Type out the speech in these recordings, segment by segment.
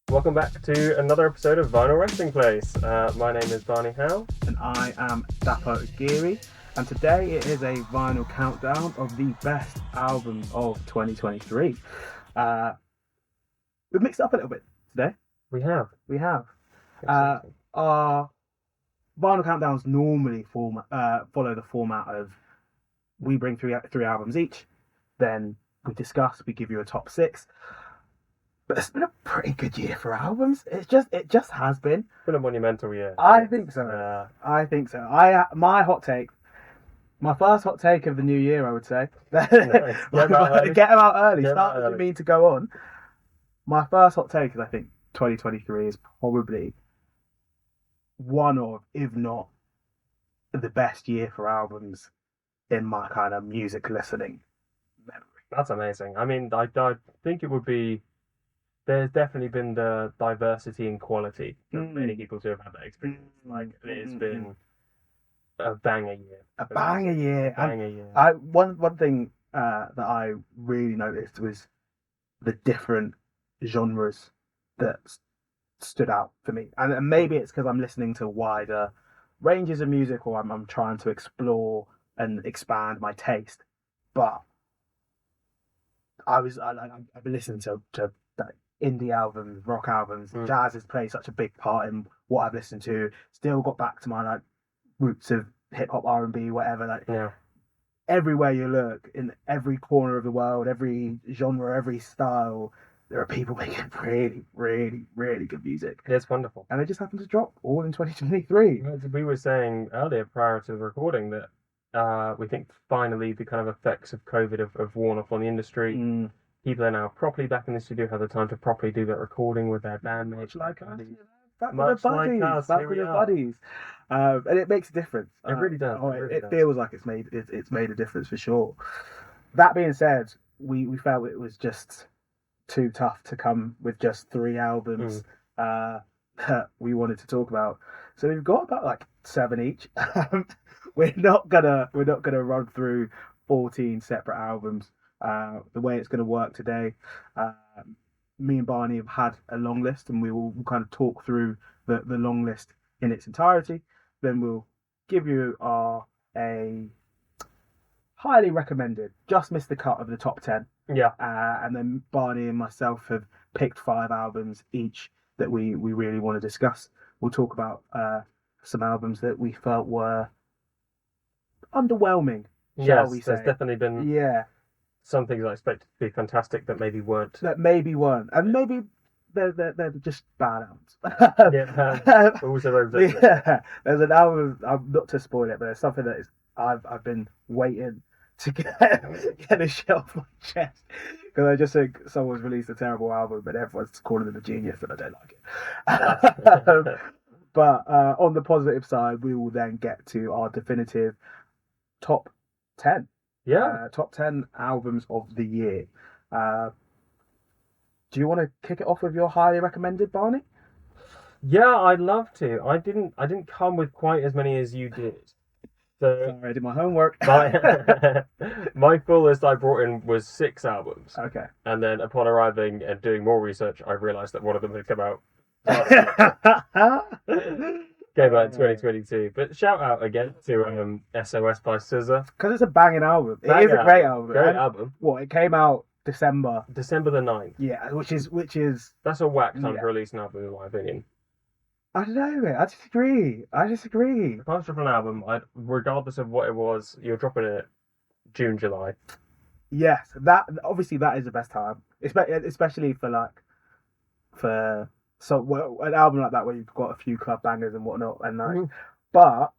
Welcome back to another episode of Vinyl Resting Place. My name is Barney Howe. And I am Dapo Agiri, and today it is a vinyl countdown of the best albums of 2023. We've mixed it up a little bit today. We have. Our vinyl countdowns normally follow the format of we bring three albums each, then we discuss, we give you a top six. But it's been a pretty good year for albums. It just has been. It's been a monumental year. I think so. My hot take, my first hot take of the new year, I would say. Get them out early. Start doesn't mean to go on. My first hot take is I think 2023 is probably one of, if not the best year for albums in my kind of music listening memory. That's amazing. I mean, I think it would be. There's definitely been the diversity in quality for many people to have had that experience. Like, it's been a banger year. A banger year. One thing that I really noticed was the different genres that stood out for me. And maybe it's because I'm listening to wider ranges of music, or I'm trying to explore and expand my taste. But I've been listening to indie albums, rock albums. Jazz has played such a big part in what I've listened to. Still got back to my roots of hip hop, R&B, whatever. Everywhere you look, in every corner of the world, every genre, every style, there are people making really, really, really good music. It's wonderful, and they just happen to drop all in 2023. We were saying earlier, prior to the recording, that we think finally the kind of effects of COVID have worn off on the industry. People are now properly back in the studio, have the time to properly do that recording with their bandmates. Back with their buddies. And it makes a difference. It really does. It feels like it's made a difference for sure. That being said, we felt it was just too tough to come with just 3 albums that we wanted to talk about. So we've got about 7 each. We're not gonna run through 14 separate albums. The way it's going to work today, me and Barney have had a long list, and we will kind of talk through the long list in its entirety. Then we'll give you a highly recommended, just missed the cut of the top 10. And then Barney and myself have picked 5 albums each that we really want to discuss. We'll talk about some albums that we felt were underwhelming, shall we say. There's definitely been some things I expected to be fantastic that maybe weren't. And maybe they're just bad albums. Also, there's an album. Not to spoil it, but there's something that I've been waiting to get a shit off my chest, because I just think someone's released a terrible album, but everyone's calling them a genius, and I don't like it. But on the positive side, we will then get to our definitive top 10. Top 10 albums of the year. Do you want to kick it off with your highly recommended, Barney? Yeah, I'd love to. I didn't come with quite as many as you did. So sorry, I did my homework. My full list I brought in was 6 albums. Okay. And then upon arriving and doing more research, I realised that one of them had come out. Came out in 2022, but shout out again to SOS by SZA, because it's a banging album. It is a great album. Great album. What, it came out December the 9th. Yeah, which is that's a whack time to release an album, in my opinion. I don't know, mate. I disagree. If I was dropping an album, regardless of what it was, you're dropping it June, July. Yes, that is the best time, especially for. So an album like that where you've got a few club bangers and whatnot, and but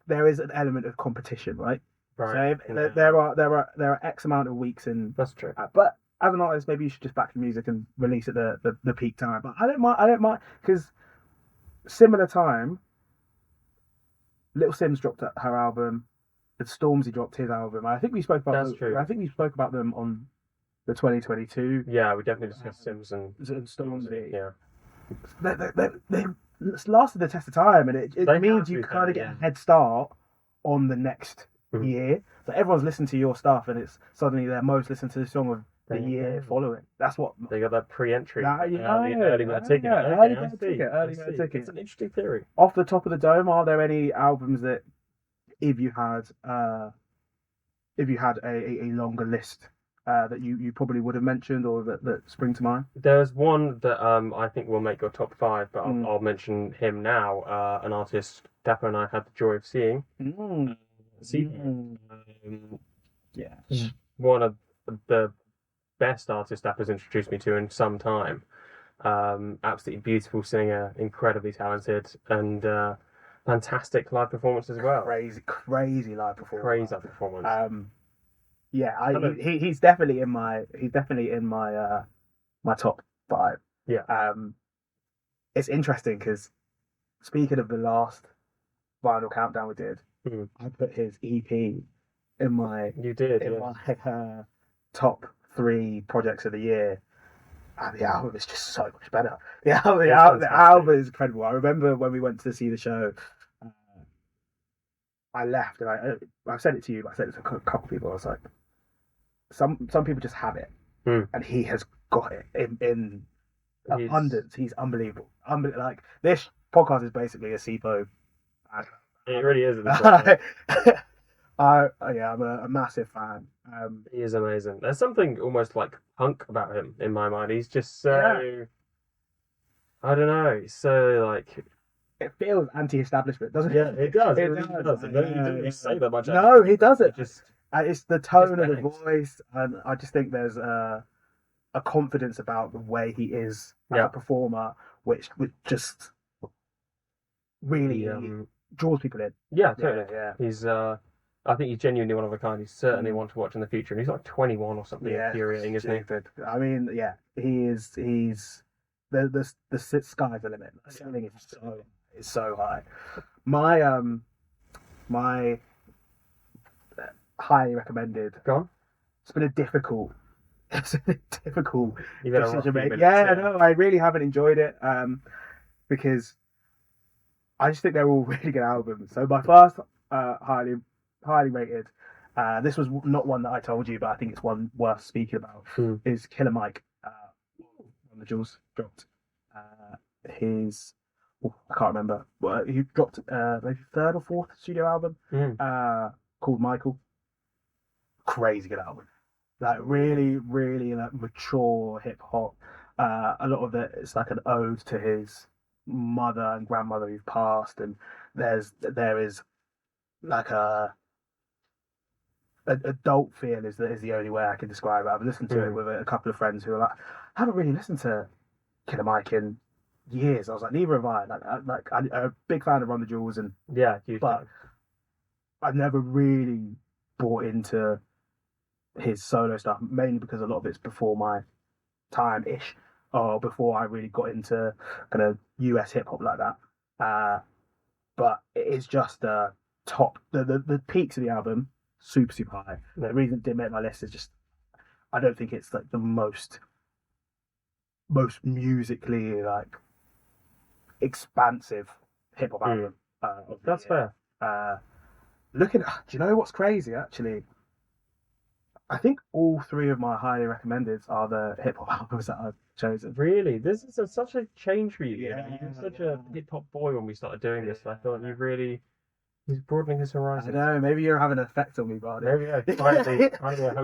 there is an element of competition, right? Right. So there are X amount of weeks in. That's true. But as an artist, maybe you should just back your music and release at the peak time. But I don't mind because similar time, Little Sims dropped her album, and Stormzy dropped his album. I think we spoke about. That's true. I think we spoke about them on the 2022. Yeah, we definitely discussed Sims and Stormzy. Yeah. They lasted the test of time, and it means you kind of get a head start on the next year. So everyone's listened to your stuff, and it's suddenly their most listened to song of the year following. That's what they got that pre-entry, early bird ticket. early bird ticket. It's an interesting theory. Off the top of the dome, are there any albums that if you had a longer list that you probably would have mentioned or that spring to mind? There's one that I think will make your top 5, but I'll mention him now. An artist Dapo and I had the joy of seeing. One of the best artists Dapo's introduced me to in some time. Absolutely beautiful singer, incredibly talented, and fantastic live performance as well. Crazy live performance. He's definitely in my my top 5. Yeah. It's interesting because speaking of the last vinyl countdown we did, I put his EP in my my top 3 projects of the year. And the album is just so much better. The album is incredible. I remember when we went to see the show, I left and I said it to you, but I said it to a couple of people. I was like, some people just have it, and he has got it in abundance. He's unbelievable. Like, this podcast is basically a SIPO. It really is. I'm a massive fan. He is amazing. There's something almost like punk about him in my mind. He's just so I don't know. So like it feels anti-establishment, doesn't it? Yeah, it does. It really does. He doesn't really say that much. No, he doesn't. It's the tone of the voice, and I just think there's a confidence about the way he is as a performer, which just really draws people in. Yeah, totally. Yeah. He's I think he's genuinely one of a kind. He's certainly one to watch in the future, and he's like 21 or something. Infuriating, isn't he? I mean, he is. He's the sky's the limit. The ceiling is so high. My highly recommended. Go on. It's been a difficult decision to make. No, I really haven't enjoyed it because I just think they're all really good albums. So my first highly rated, this was not one that I told you, but I think it's one worth speaking about, is Killer Mike. When the Jules dropped his, I can't remember, he dropped maybe 3rd or 4th studio album called Michael. Crazy good album, like really like mature hip hop. A lot of it is like an ode to his mother and grandmother who've passed, and there is like a adult feel is the only way I can describe it. I've listened to it with a couple of friends who are like, I haven't really listened to Killer Mike in years. I was like, neither have I. I'm a big fan of Run the Jewels, and but I've never really bought into his solo stuff, mainly because a lot of it's before my time ish, or before I really got into kind of US hip hop like that. But it is just top. The peaks of the album, super high. The reason it didn't make my list is just I don't think it's like the most musically like expansive hip hop album. That's fair. Do you know what's crazy actually? I think all 3 of my highly recommended are the hip hop albums that I've chosen. Really? This is such a change for you. Yeah. You were such a hip hop boy when we started doing this. I thought he's broadening his horizons. I know, maybe you're having an effect on me, Barney. Maybe finally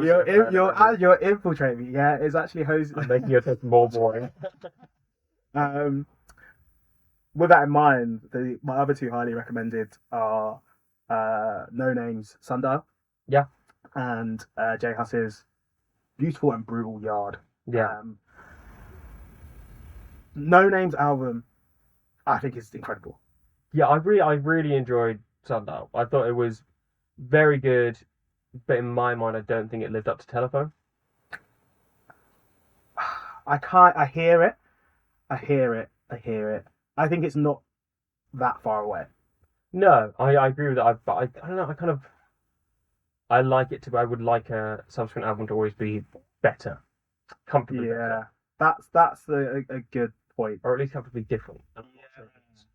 you're infiltrating me. Yeah, it's actually I'm making you taste more boring. With that in mind, my other 2 highly recommended are No Name's Sundial. Yeah. And J Huss's Beautiful and Brutal Yard. Yeah. No Name's album, I think, is incredible. Yeah, I really enjoyed Sundial. I thought it was very good, but in my mind, I don't think it lived up to Telephone. I hear it. I think it's not that far away. No, I agree with that. But I don't know. I like it to. I would like a subsequent album to always be better, comfortably better. That's a good point, or at least comfortably different.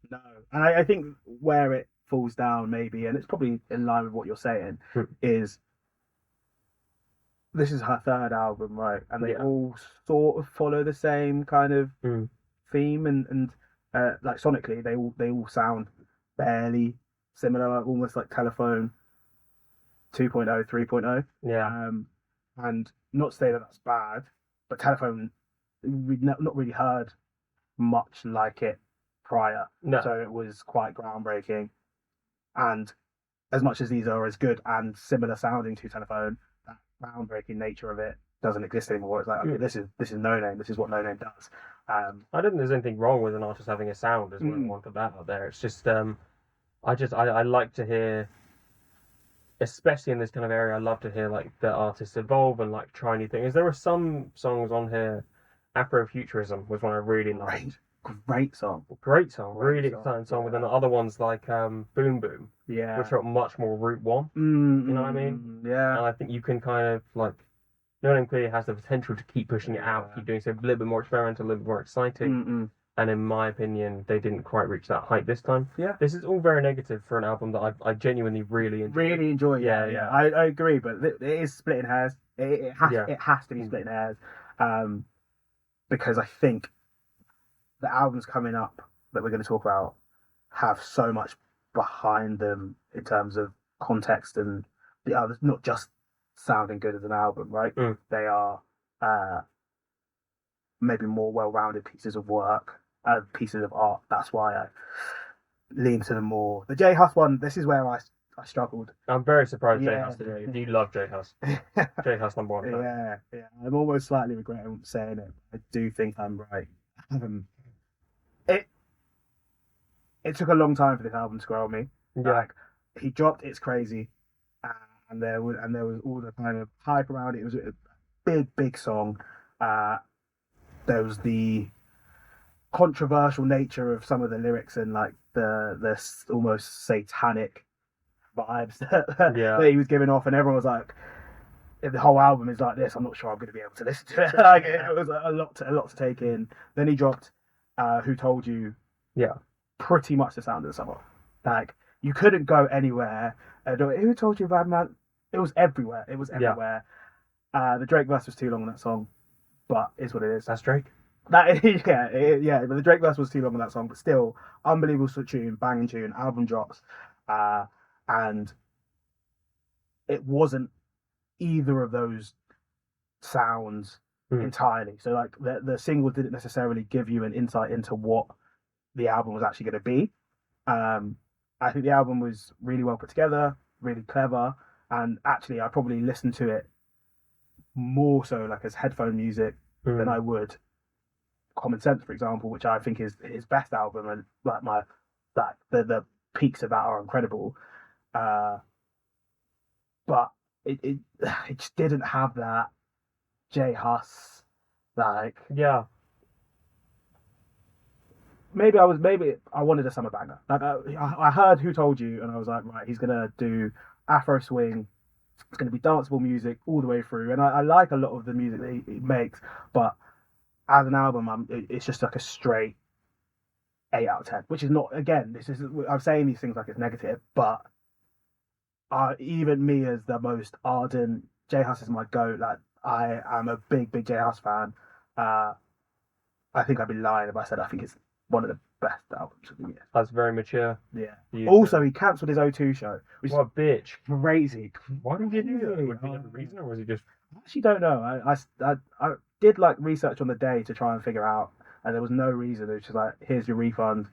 No, and I think where it falls down maybe, and it's probably in line with what you're saying, is this is her third album, right? And they Yeah. all sort of follow the same kind of Mm. theme, and like sonically, they all sound fairly similar, like almost like Telephone 2.0, 3.0. Yeah. And not to say that that's bad, but Telephone, we'd not really heard much like it prior, No. so it was quite groundbreaking. And as much as these are as good and similar sounding to Telephone, that groundbreaking nature of it doesn't exist anymore. It's like, okay, this is No Name. This is what No Name does. I don't think there's anything wrong with an artist having a sound as well. I want to put that out there. It's just I like to hear, especially in this kind of area, I love to hear like the artists evolve and like try new things. There were some songs on here. Afrofuturism was one I really liked. Great song. Great song, really exciting song. But then the other ones like Boom Boom, Yeah, which are much more Route One. You know what I mean? Yeah. And I think you can kind of like, No Name clearly has the potential to keep pushing it out, keep doing so a little bit more experimental, a little bit more exciting. And in my opinion, they didn't quite reach that height this time. Yeah. This is all very negative for an album that I genuinely really enjoy. Really enjoy. Yeah. I agree, but it is splitting hairs. It has to be splitting hairs, because I think the albums coming up that we're going to talk about have so much behind them in terms of context, and the others not just sounding good as an album, right? They are maybe more well-rounded pieces of work, pieces of art. That's why I lean to the more. The J Hus one, this is where I struggled. I'm very surprised J Hus today. You love J Hus. J Hus number one. Yeah. I'm almost slightly regretting saying it. I do think I'm right. It took a long time for this album to grow on me. Yeah. Like, he dropped It's Crazy, and there was all the kind of hype around it. It was a big song. There was the controversial nature of some of the lyrics and like the almost satanic vibes that he was giving off, and everyone was like, if the whole album is like this, I'm not sure I'm going to be able to listen to it. Like, it was a lot to take in. Then he dropped Who Told You? Yeah. Pretty much the sound of the summer. Like, you couldn't go anywhere. Who Told You, Bad Man? It was everywhere. The Drake verse was too long on that song, but it's what it is. That's Drake. But the Drake verse was too long on that song, but still, unbelievable tune, banging tune, album drops, and it wasn't either of those sounds entirely. So like the single didn't necessarily give you an insight into what the album was actually going to be. I think the album was really well put together, really clever, and actually I probably listened to it more so like as headphone music than I would Common Sense, for example, which I think is his best album, and like the peaks of that are incredible. But it just didn't have that J Hus, like, maybe I wanted a summer banger. Like, I heard Who Told You, and I was like, right, he's gonna do Afro swing. It's gonna be danceable music all the way through, and I like a lot of the music that he makes, but as an album, it's just like a straight 8 out of 10, which is not, again, I'm saying these things like it's negative, but even me as the most ardent, J Hus is my goat. Like, I am a big J Hus fan. I think I'd be lying if I said I think it's one of the best albums of the year. That's very mature. Yeah. Also, he cancelled his O2 show. Which what a bitch. Crazy. Why did he do that? Would he have a reason, or was he just... I actually don't know. I did like research on the day to try and figure out, and there was no reason. It was just like, here's your refund.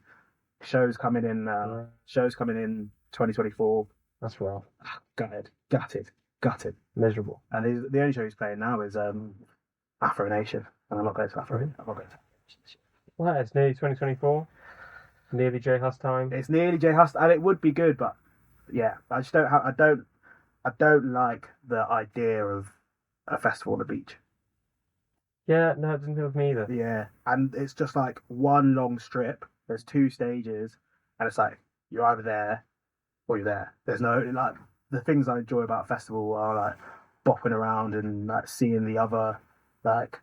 Shows coming in 2024. That's rough. Gutted. Miserable. And the only show he's playing now is Afro Nation, and I'm not going to Afro. I'm not going to. Well, it's nearly 2024. Nearly J Hus time. It's nearly J Hus, and it would be good, but yeah, I just don't have. I don't like the idea of a festival on the beach. Yeah, no, it doesn't feel with me either. Yeah, and it's just like one long strip. There's 2 stages, and it's like you're either there or you're there. There's no, like, the things I enjoy about a festival are like bopping around and like seeing the other like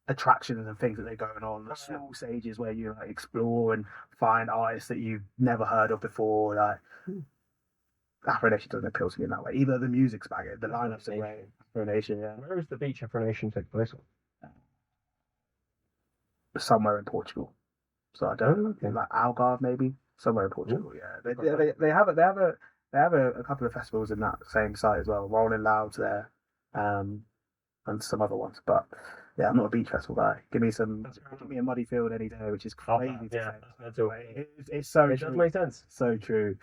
attractions and things that they're going on. The small stages where you like explore and find artists that you've never heard of before. Like, Afro Nation doesn't appeal to me in that way. Either the music's banging, the lineups are great. Afro Nation, yeah. Where is the beach Afro Nation take place? Somewhere in Portugal. So I don't okay. like Algarve maybe somewhere in Portugal. Yeah, they have a couple of festivals in that same site as well. Rolling Loud's there, and some other ones. But yeah, I'm not a beach festival guy. Give me a muddy field any day, which is crazy. That's all. It's so it true. does make sense. So true.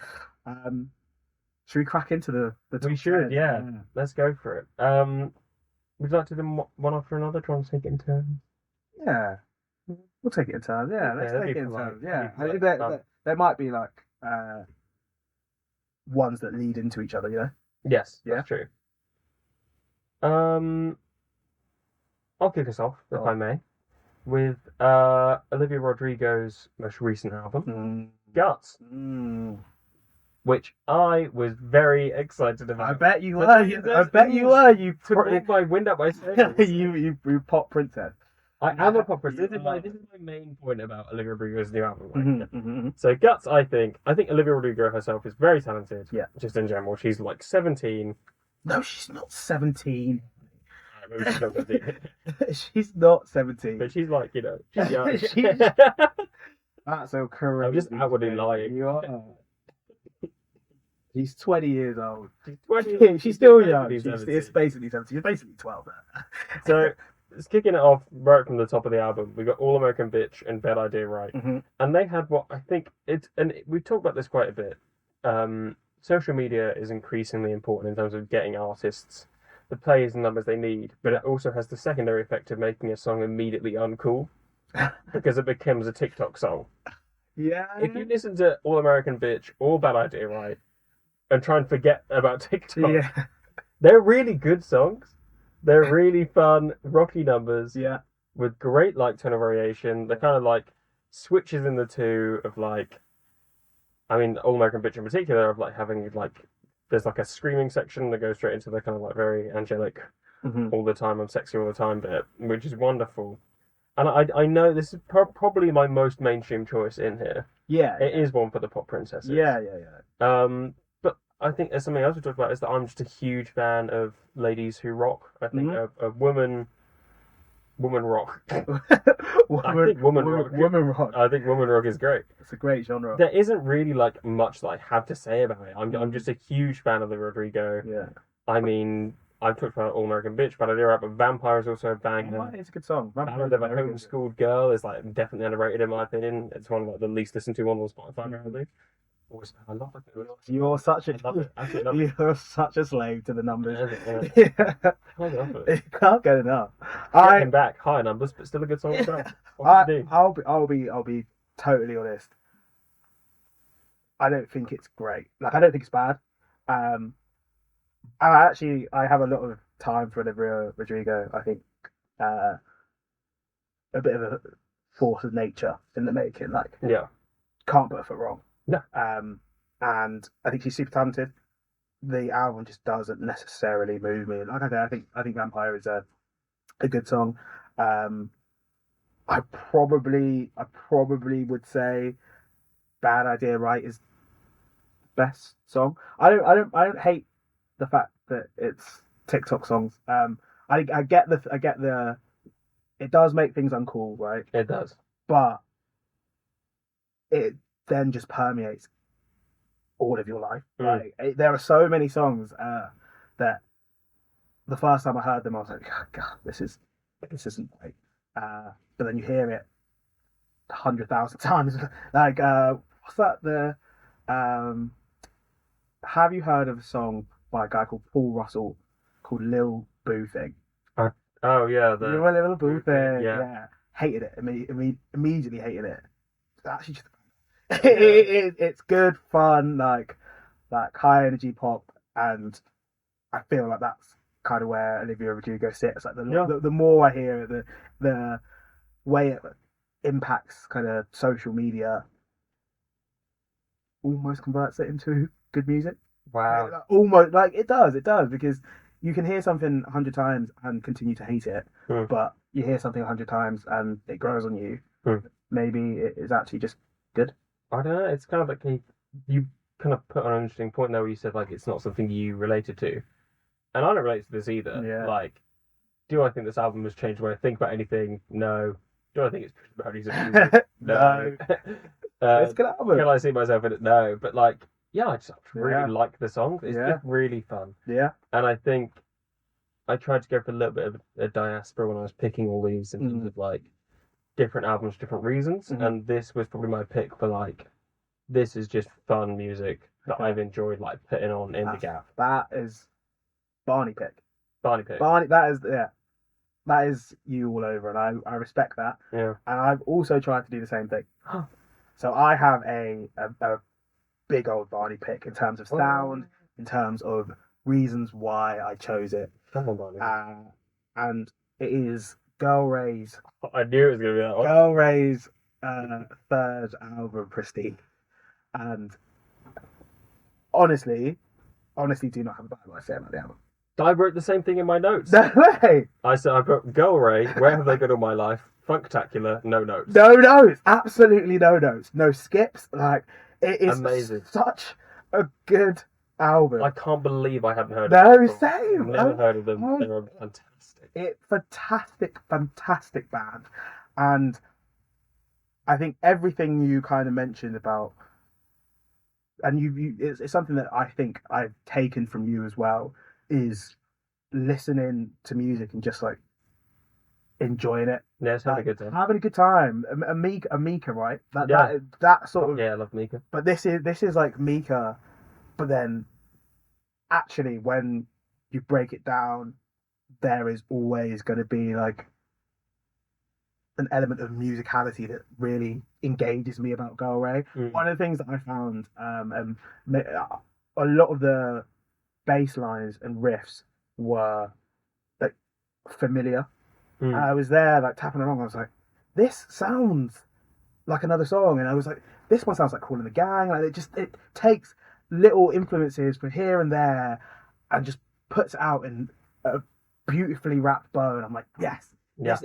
Should we crack into the We should, yeah. Let's go for it. Would you like to do one after another? Try and take it in turns. Yeah. We'll take it in turns. Yeah, let's take it in turns. Yeah, I think there might be like ones that lead into each other. You know. Yes, that's true. I'll kick us off, if I may, with Olivia Rodrigo's most recent album, Guts, which I was very excited about. I bet you were. You took all my wind up my sails. you pop princess. I am a pop princess. This is my main point about Olivia Rodrigo's new album. So Guts, I think Olivia Rodrigo herself is very talented. Yeah. Just in general, she's like 17. No, she's not 17. Maybe she's not 17. She's not 17. But she's like, she's young. That's so correct. I'm just outwardly lying. You are. She's 20 years old. She's 20. She's still young. She's basically 17. She's basically 12 now. So, it's kicking it off right from the top of the album. We got All American Bitch and Bad Idea Right. And they had what I think we've talked about this quite a bit. Social media is increasingly important in terms of getting artists the plays and numbers they need, but it also has the secondary effect of making a song immediately uncool because it becomes a TikTok song. Yeah. If you listen to All American Bitch or Bad Idea Right and try and forget about TikTok, they're really good songs. They're really fun, rocky numbers. Yeah. With great tonal variation. They're kind of switches in the two of All American Bitch in particular of having there's a screaming section that goes straight into the kind of very angelic all the time, I'm sexy all the time bit, which is wonderful. And I know this is probably my most mainstream choice in here. Yeah. It is one for the pop princesses. Yeah. But I think there's something else we talked about is that I'm just a huge fan of ladies who rock. I think a woman rock. Woman rock. I think woman rock is great. It's a great genre. There isn't really much that I have to say about it. I'm just a huge fan of the Rodrigo. Yeah. I mean, I've talked about All American Bitch, but I do rap, but Vampire is also a banger. It's a good song. Ballad of a Homeschooled Girl is definitely underrated in my opinion. It's one of the least listened to ones on Spotify, I believe. I love it. You're such a you're such a slave to the numbers. You can't get enough. Getting back higher numbers, but still a good song as well. I'll be totally honest. I don't think it's great. I don't think it's bad. I have a lot of time for Olivia Rodrigo. I think a bit of a force of nature in the making. Can't put her foot wrong. No. And I think she's super talented. The album just doesn't necessarily move me. I think Vampire is a good song. I probably would say Bad Idea Right is best song. I don't hate the fact that it's TikTok songs. I get the it does make things uncool, right? It does. But it then just permeates all of your life. There are so many songs that the first time I heard them, I was like, oh, God, this isn't great. But then you hear it 100,000 times. What's that? Have you heard of a song by a guy called Paul Russell called Lil Boo Thing? Oh yeah, the Lil Boo Thing. Yeah. Hated it. Immediately hated it. It's actually just it's good fun, high energy pop, and I feel like that's kind of where Olivia Rodrigo sits. The more I hear it, the way it impacts kind of social media almost converts it into good music. Wow. Almost it does because you can hear something 100 times and continue to hate it, but you hear something 100 times and it grows on you. Maybe it is actually just good. I don't know. It's kind of you kind of put on an interesting point there where you said it's not something you related to. and I don't relate to this either. Yeah. Like, do I think this album has changed the way I think about anything? No. Do I think it's pushed boundaries of music? No. It's a good album. Can I see myself in it? No. But like, yeah, I just really Yeah. like the song. It's Yeah. just really fun. Yeah. And I think I tried to go for a little bit of a diaspora when I was picking all these in terms of like different albums, different reasons. And this was probably my pick for like, this is just fun music that I've enjoyed like putting on in the gap. That is Barney pick. Barney pick. Barney, that is you all over, and I respect that. Yeah. And I've also tried to do the same thing. So I have a big old Barney pick in terms of sound, in terms of reasons why I chose it. Come on, Barney. And it is Carlray's. I knew it was going to be that one. Carlray's third album, Prestige. And honestly, do not have a bad word to say about the album. I wrote the same thing in my notes. No way! I said, I put Carlray, Where Have They Gone All My Life? Funktacular, no notes. No notes! Absolutely no notes. No skips. Like, it is amazing. Such a good album. I can't believe I hadn't heard of them. No, same. I've never heard of them. They're fantastic. Fantastic band. And I think everything you kind of mentioned about, and it's something that I think I've taken from you as well, is listening to music and just like enjoying it. Yeah, it's having a good time. Having a good time. Mika, right? That sort of. Yeah, I love Mika. But this is like Mika, but then actually when you break it down, there is always going to be like an element of musicality that really engages me about Carlray. One of the things that I found, a lot of the bass lines and riffs were like familiar. And I was there like tapping along. I was like, this sounds like another song, and I was like, this one sounds like Cool in the Gang. Like it takes little influences from here and there, and just puts it out in a beautifully wrapped bow. And I'm like, yes. Yeah.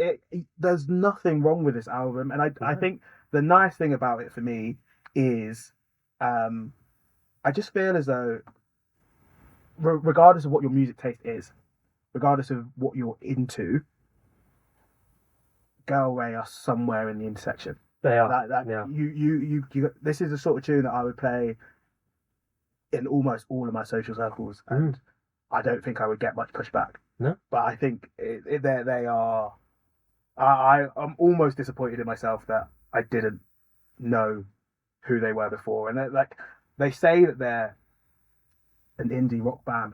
There's nothing wrong with this album, and I think the nice thing about it for me is, I just feel as though, regardless of what your music taste is, regardless of what you're into, Carlray are somewhere in the intersection. They are. Yeah. You. This is the sort of tune that I would play in almost all of my social circles, and I don't think I would get much pushback. No. But I think they are. I'm almost disappointed in myself that I didn't know who they were before, and they say that they're an indie rock band.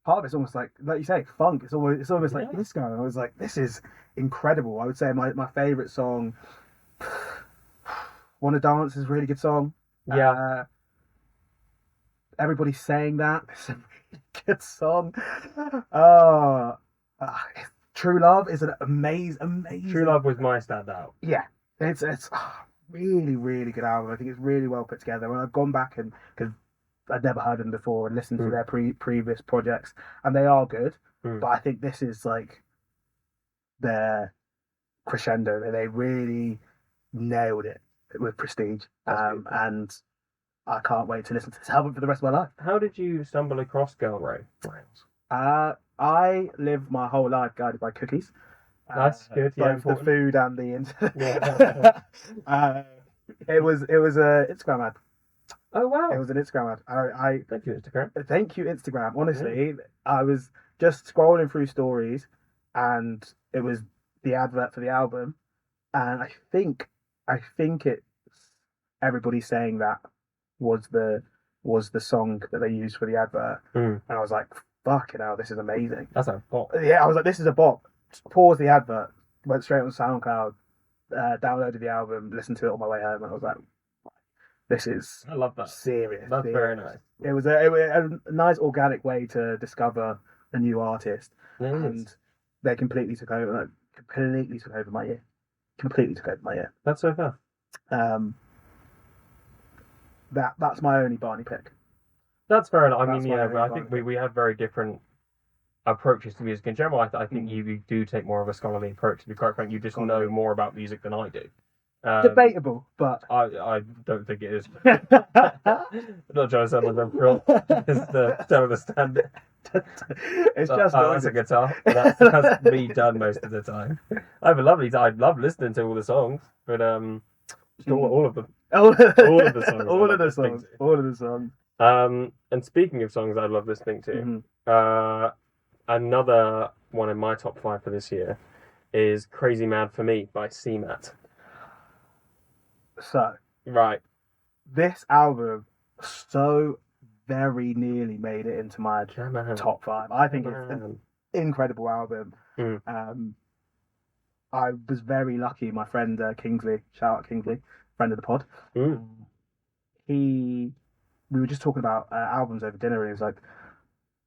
Part of it's almost like you say, funk. It's almost like disco, and I was like, this is incredible. I would say my favourite song, "Wanna Dance," is a really good song. Yeah. Everybody's saying that. It's a really good song. True Love is an amazing. True Love was my standout. Yeah, it's really, really good album. I think it's really well put together. And I've gone back and because I'd never heard them before and listened to their previous projects, and they are good. But I think this is like their crescendo. They really nailed it with Prestige, and I can't wait to listen to this album for the rest of my life. How did you stumble across Carlray? I lived my whole life guided by cookies. That's good. Yeah, both the food and the internet. Yeah. It was an Instagram ad. Oh wow! It was an Instagram ad. Thank you, Instagram. Thank you, Instagram. Honestly, I was just scrolling through stories, and it was the advert for the album, and I think it's Everybody Saying That was the song that they used for the advert, and I was like, fucking hell, this is amazing. That's a bop. Yeah, I was like, this is a bop. Paused the advert, went straight on SoundCloud, downloaded the album, listened to it on my way home, and I was like, this is I love that. Serious. That's serious. Very nice. It was a nice organic way to discover a new artist, and they completely took over my year. That's so fair. That's my only Barney pick. That's fair enough. I mean, yeah, I think we have very different approaches to music in general. I think you do take more of a scholarly approach. To be quite frank, you just know more about music than I do. Debatable, but I don't think it is. I'm not trying to sound like I'm pro. Just don't understand it. It's just that's a guitar. That's me done most of the time. I have a lovely time. I love listening to all the songs, but just all of them. All of the songs. All of the songs. All of the songs. And speaking of songs I love listening to, another one in my top 5 for this year is "Crazy Mad for Me" by CMAT. So, right, this album so very nearly made it into my top 5. I think it's an incredible album. I was very lucky. My friend Kingsley, shout out Kingsley, friend of the pod. We were just talking about albums over dinner, and he was like,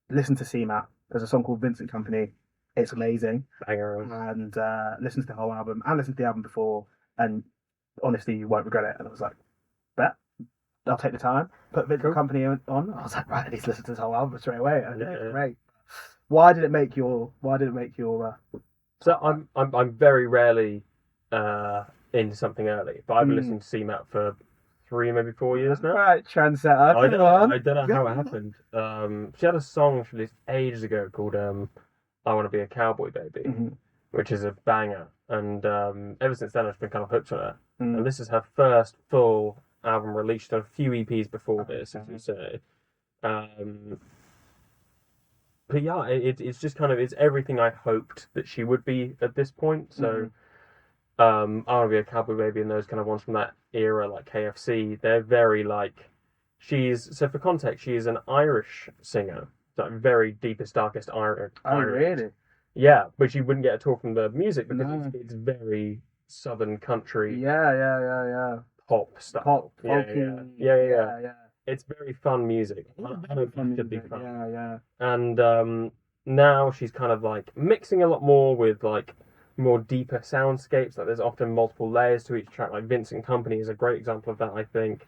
"Listen to CMAT. There's a song called Vincent Company. It's amazing." And listen to the whole album, and listen to the album before, and honestly, you won't regret it. And I was like, bet, I'll take the time. Put Vincent Company on. I was like, right, I need to listen to this whole album straight away. And great. Why did it make your? So I'm very rarely into something early, but I've been listening to CMAT for 3, maybe 4 years now. Right, trendsetter. I don't know how it happened. She had a song she released ages ago called "I Want to Be a Cowboy Baby," which is a banger. And ever since then, I've been kind of hooked on her. And this is her first full album release. She's done a few EPs before this, as you say. But yeah, it's just kind of, it's everything I hoped that she would be at this point. So, I Want to Be a Cowboy Baby and those kind of ones from that era, like KFC, they're very like, so for context, she is an Irish singer. Like very deepest, darkest Irish. Oh, really? Yeah, but you wouldn't get at all from the music because it's very southern country. Yeah. Pop stuff. Pop, folky. Yeah. It's very fun music. I don't think it could be fun. Yeah. And now she's kind of like mixing a lot more with like more deeper soundscapes. Like there's often multiple layers to each track. Like Vincent Company is a great example of that, I think.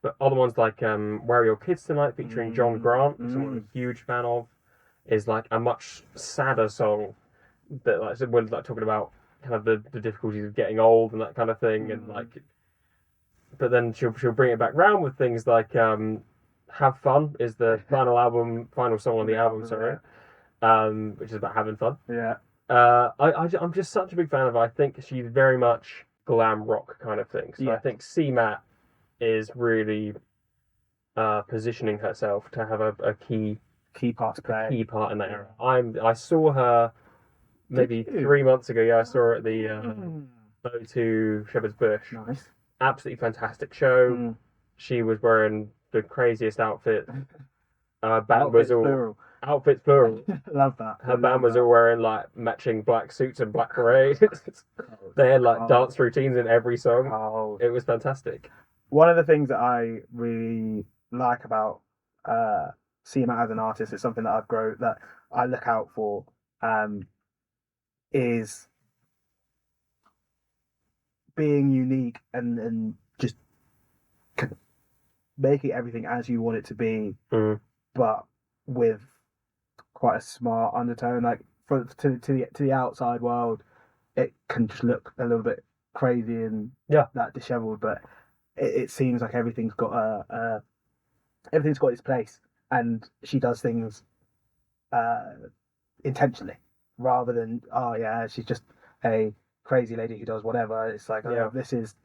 But other ones like Where Are Your Kids Tonight featuring John Grant, which I'm a huge fan of, is like a much sadder song that like we're like talking about kind of the difficulties of getting old and that kind of thing, and like, but then she'll bring it back round with things like Have Fun is the final song on the album, which is about having fun. Yeah. I'm just such a big fan of her. I think she's very much glam rock kind of thing. So I think CMAT is really positioning herself to have a key part to play. Key part in that era. I saw her maybe 3 months ago. Yeah, I saw her at the O2 Shepherd's Bush. Nice. Absolutely fantastic show. She was wearing the craziest outfit. Outfits plural. Love that. Her band was all wearing like matching black suits and black parade. They had like dance routines in every song. It was fantastic. One of the things that I really like about CMAT as an artist is something that I look out for, is being unique and just making everything as you want it to be, but with quite a smart undertone. Like to the outside world, it can just look a little bit crazy and that dishevelled, but it seems like everything's got its place, and she does things intentionally rather than she's just a crazy lady who does whatever. It's like this is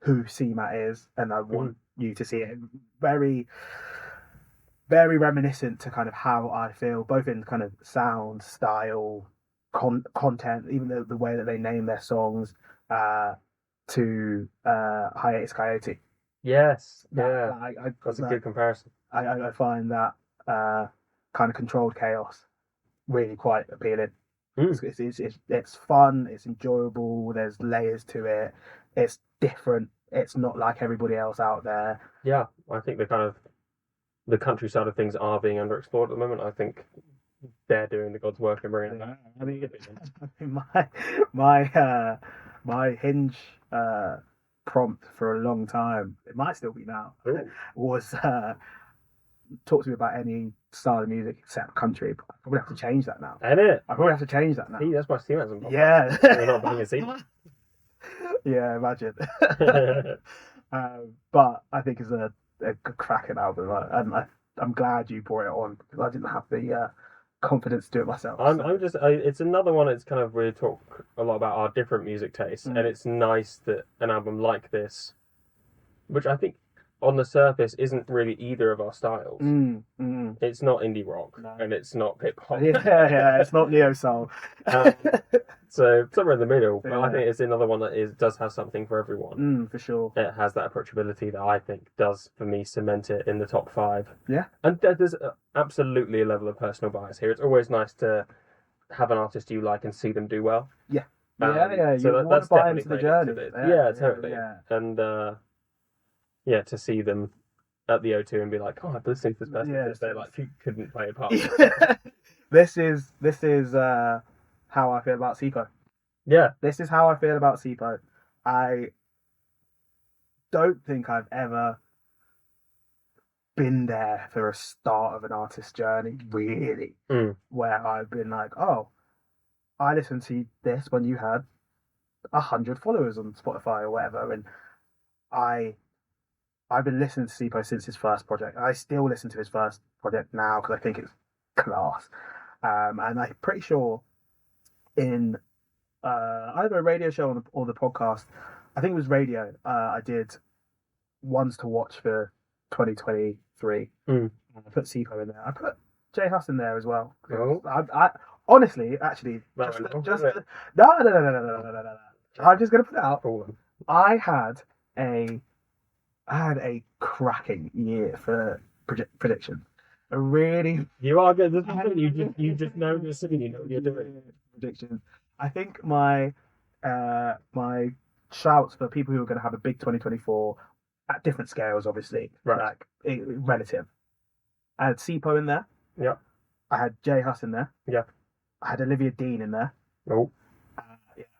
who CMAT is, and I want you to see it. Very, very reminiscent to kind of how I feel, both in kind of sound, style, content, even the way that they name their songs. To Hiatus Coyote. Yes, that's a good comparison. I find that kind of controlled chaos really quite appealing. It's fun, it's enjoyable, there's layers to it, it's different, it's not like everybody else out there. Yeah, I think the country side of things are being underexplored at the moment. I think they're doing the God's work and bringing it back. I mean, my Hinge prompt for a long time, it might still be now, was talk to me about any style of music except country. But I probably have to change that now. Ain't it? I probably have to change that now. See, that's why CMAT's on. Yeah. They're not banging CMAT. Yeah, imagine. But I think it's a cracking album, and I'm glad you brought it on because I didn't have the confidence to do it myself. It's another one. It's kind of, we talk a lot about our different music tastes, and it's nice that an album like this, which I think on the surface isn't really either of our styles. It's not indie rock, and it's not hip hop. Yeah, it's not neo soul. So somewhere in the middle. But I think it's another one that does have something for everyone. For sure. It has that approachability that I think does, for me, cement it in the top 5. Yeah. And there's absolutely a level of personal bias here. It's always nice to have an artist you like and see them do well. Yeah. Yeah. So you want to buy into the journey. Yeah, totally. Yeah. And to see them at the O2 and be like, oh, I've been listening to this person since they couldn't play a part. This is how I feel about Sipo. Yeah. This is how I feel about Sipo. I don't think I've ever been there for a start of an artist's journey, really, where I've been like, oh, I listened to this when you had 100 followers on Spotify or whatever, and I've been listening to Sipo since his first project. I still listen to his first project now because I think it's class. And I'm pretty sure in either a radio show or the podcast, I think it was radio, I did Ones to Watch for 2023. I put Sipo in there. I put J Huss in there as well. Oh. I honestly, actually, no. I'm just going to put it out. I had a cracking year for prediction. A really... You are good. You just know you're singing. You know what you're doing. Predictions. I think my shouts for people who are going to have a big 2024 at different scales, obviously, right? Relative. I had Sipo in there. Yeah. I had J Huss in there. Yeah. I had Olivia Dean in there. Oh.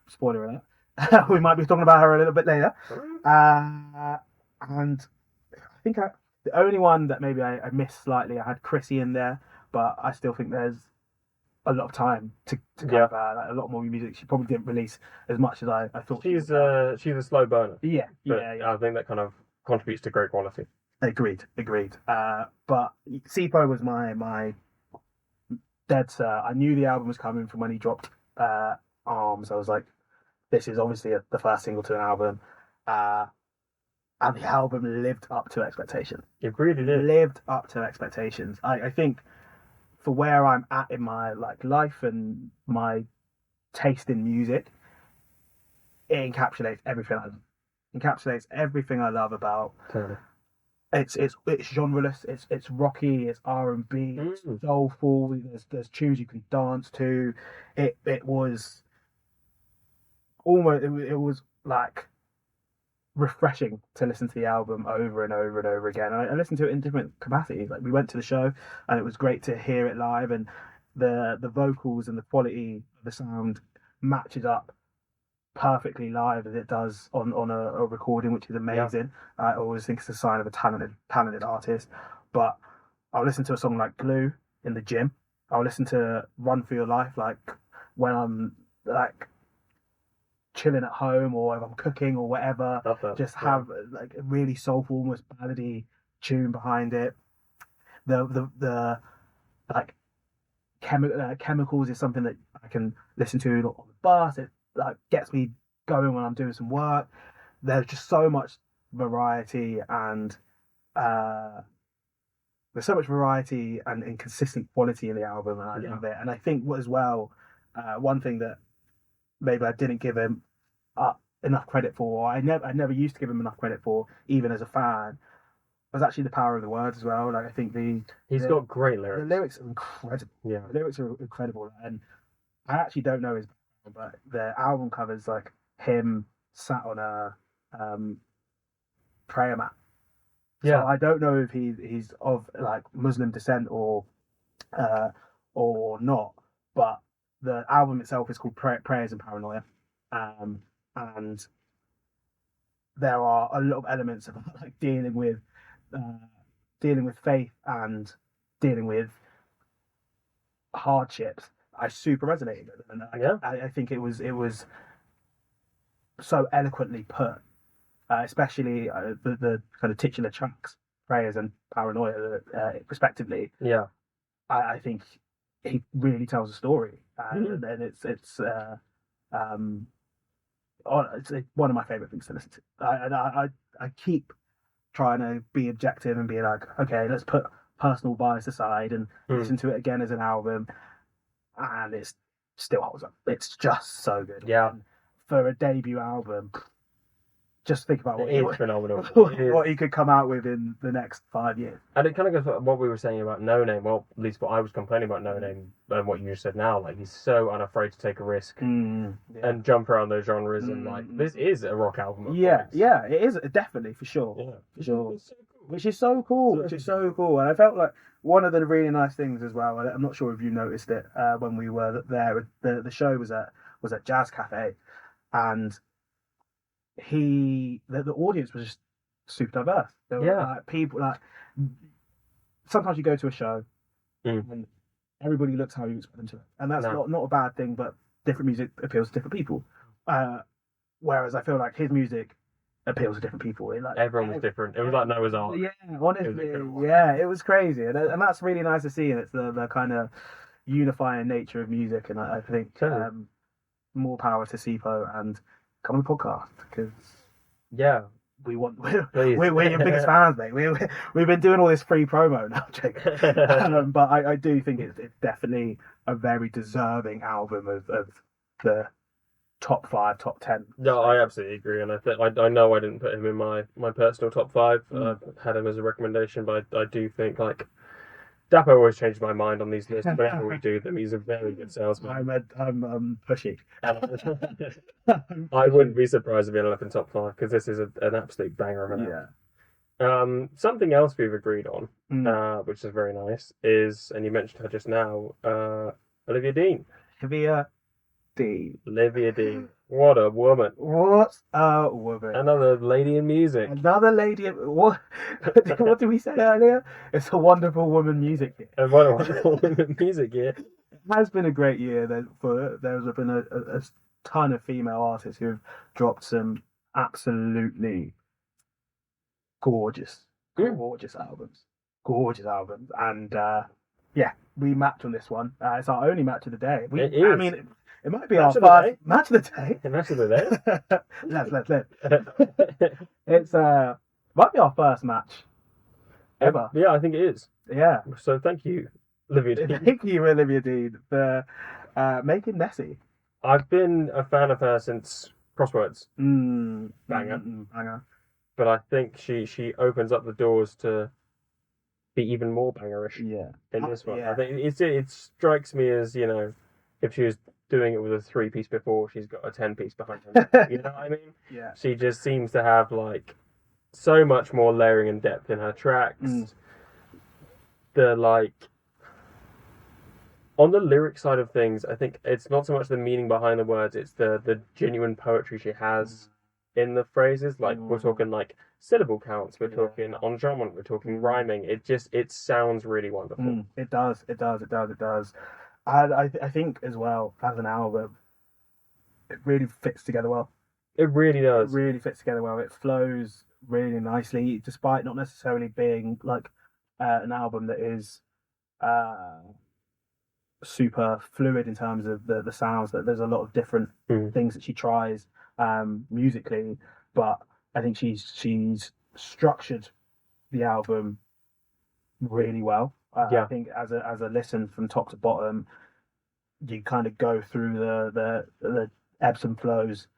Spoiler alert. We might be talking about her a little bit later. And I think the only one that maybe I missed slightly, I had Chrissy in there, but I still think there's a lot of time to have a lot more music. She probably didn't release as much as I thought. She's a slow burner. Yeah. I think that kind of contributes to great quality. Agreed. But Sipo was my dead cert. I knew the album was coming from when he dropped Arms. I was like, this is obviously the first single to an album. And the album lived up to expectation. It really did. Lived up to expectations. I think for where I'm at in my life and my taste in music, it encapsulates everything I love. Encapsulates everything I love about. Totally. It's genreless. It's rocky. It's R&B. It's soulful. There's tunes you can dance to. It was almost. It was like refreshing to listen to the album over and over and over again. I listened to it in different capacities. Like, we went to the show and it was great to hear it live, and the vocals and the quality of the sound matches up perfectly live as it does on a recording, which is amazing. I always think it's a sign of a talented artist. But I'll listen to a song like Glue in the gym. I'll listen to Run for Your Life like when I'm like chilling at home or if I'm cooking or whatever. Just have like a really soulful, almost ballady tune behind it. The like chemicals is something that I can listen to on the bus. It like gets me going when I'm doing some work. There's just so much variety and there's so much variety and consistent quality in the album, and I love it. And I think as well, one thing that maybe I didn't give him enough credit for, or I never used to give him enough credit for, even as a fan, was actually the power of the words as well. Like, I think he's got great lyrics. The lyrics are incredible. Yeah, the lyrics are incredible, and I actually don't know his background, but the album covers like him sat on a prayer mat. Yeah, so I don't know if he's of like Muslim descent or not, but the album itself is called Prayers and Paranoia, and there are a lot of elements of like dealing with faith and dealing with hardships. I super resonated with it, and I think it was so eloquently put, especially the kind of titular tracks, Prayers and Paranoia, respectively. Yeah. I think he really tells a story, and um, it's one of my favorite things to listen to. I keep trying to be objective and be like, okay, let's put personal bias aside and listen to it again as an album, and it still holds up. It's just so good. Yeah. And for a debut album, just think about phenomenal. what he could come out with in the next 5 years. And it kind of goes to what we were saying about No Name. Well, at least what I was complaining about No Name and what you just said now. Like, he's so unafraid to take a risk and jump around those genres. And like, this is a rock album. Yeah, it is definitely for sure. Yeah, for sure. Which is so cool. And I felt like one of the really nice things as well. I'm not sure if you noticed it when we were there. The show was at Jazz Cafe, and the audience was just super diverse. There were like people like, sometimes you go to a show and everybody looks how you expect them to, and that's not a bad thing. But different music appeals to different people. Whereas I feel like his music appeals to different people. Everyone was different. It was like Noah's Ark. Yeah, honestly, it was crazy, and that's really nice to see. And it's the kind of unifying nature of music, and I think more power to SIPO and come on the podcast, because we're your biggest fans, mate. We've been doing all this free promo now, Jake. But I do think it's definitely a very deserving album of the top 5, top 10. No, I absolutely agree, and I know I didn't put him in my personal top 5. I had him as a recommendation, but I do think like Dapo always changes my mind on these lists. Whenever we do them, he's a very good salesman. I'm pushy. I wouldn't be surprised if he ended up in top 5, because this is an absolute banger of an album. Something else we've agreed on, which is very nice, is, and you mentioned her just now, Olivia Dean. Olivia Dean. What a woman. What a woman. Another lady in music. Another lady in... What did we say earlier? It's a wonderful woman music year. And what a wonderful woman music year. It has been a great year. There's been a ton of female artists who have dropped some absolutely gorgeous albums. Gorgeous albums. And we matched on this one. It's our only match of the day. It is. I mean... It might be our first match of the day. Match of the day. Let's. It's might be our first match ever. Yeah, I think it is. Yeah. So thank you, Olivia Dean. Thank you, Olivia Dean, for making Nessie. I've been a fan of her since Crosswords. Banger. But I think she opens up the doors to be even more bangerish. In this one. I think it strikes me as, you know, if she was doing it with a 3-piece before, she's got a 10-piece behind her. You know what I mean? Yeah. She just seems to have like so much more layering and depth in her tracks. The like on the lyric side of things, I think it's not so much the meaning behind the words, it's the genuine poetry she has in the phrases. Like we're talking like syllable counts, we're talking enjambment, we're talking rhyming. It sounds really wonderful. It does. And I think as well, as an album, it really fits together well. It really does. It really fits together well. It flows really nicely, despite not necessarily being like an album that is super fluid in terms of the sounds. That there's a lot of different things that she tries musically, but I think she's structured the album really well. I think as a listen from top to bottom, you kind of go through the ebbs and flows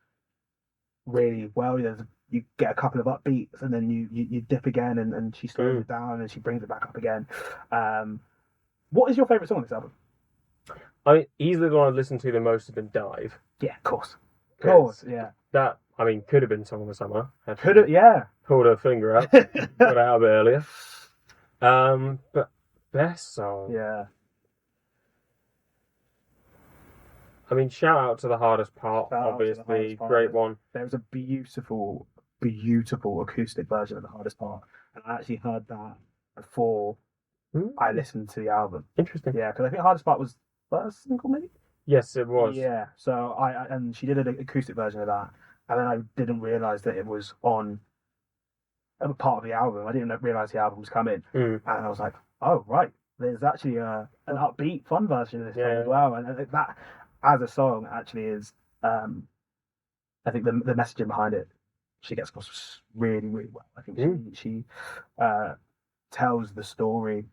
really well. You get a couple of upbeats, and then you dip again, and she slows it down, and she brings it back up again. What is your favourite song on this album? Easily the one I've listened to the most has been Dive. Yeah, of course, yeah. That, I mean, could have been Song of the Summer. Could have, yeah. Pulled her finger out, got it out a bit earlier. But best song. Yeah. I mean, shout out to The Hardest Part, obviously. Great one. There's a beautiful, beautiful acoustic version of The Hardest Part. And I actually heard that before I listened to the album. Interesting. Yeah, because I think Hardest Part was first single, maybe? Yes, it was. Yeah, so and she did an acoustic version of that. and then I didn't realise that it was on a part of the album. I didn't realise the album was coming, and I was like, oh right, there's actually an upbeat, fun version of this song as well, and that as a song actually is, I think the messaging behind it, she gets across really, really well. I think she tells the story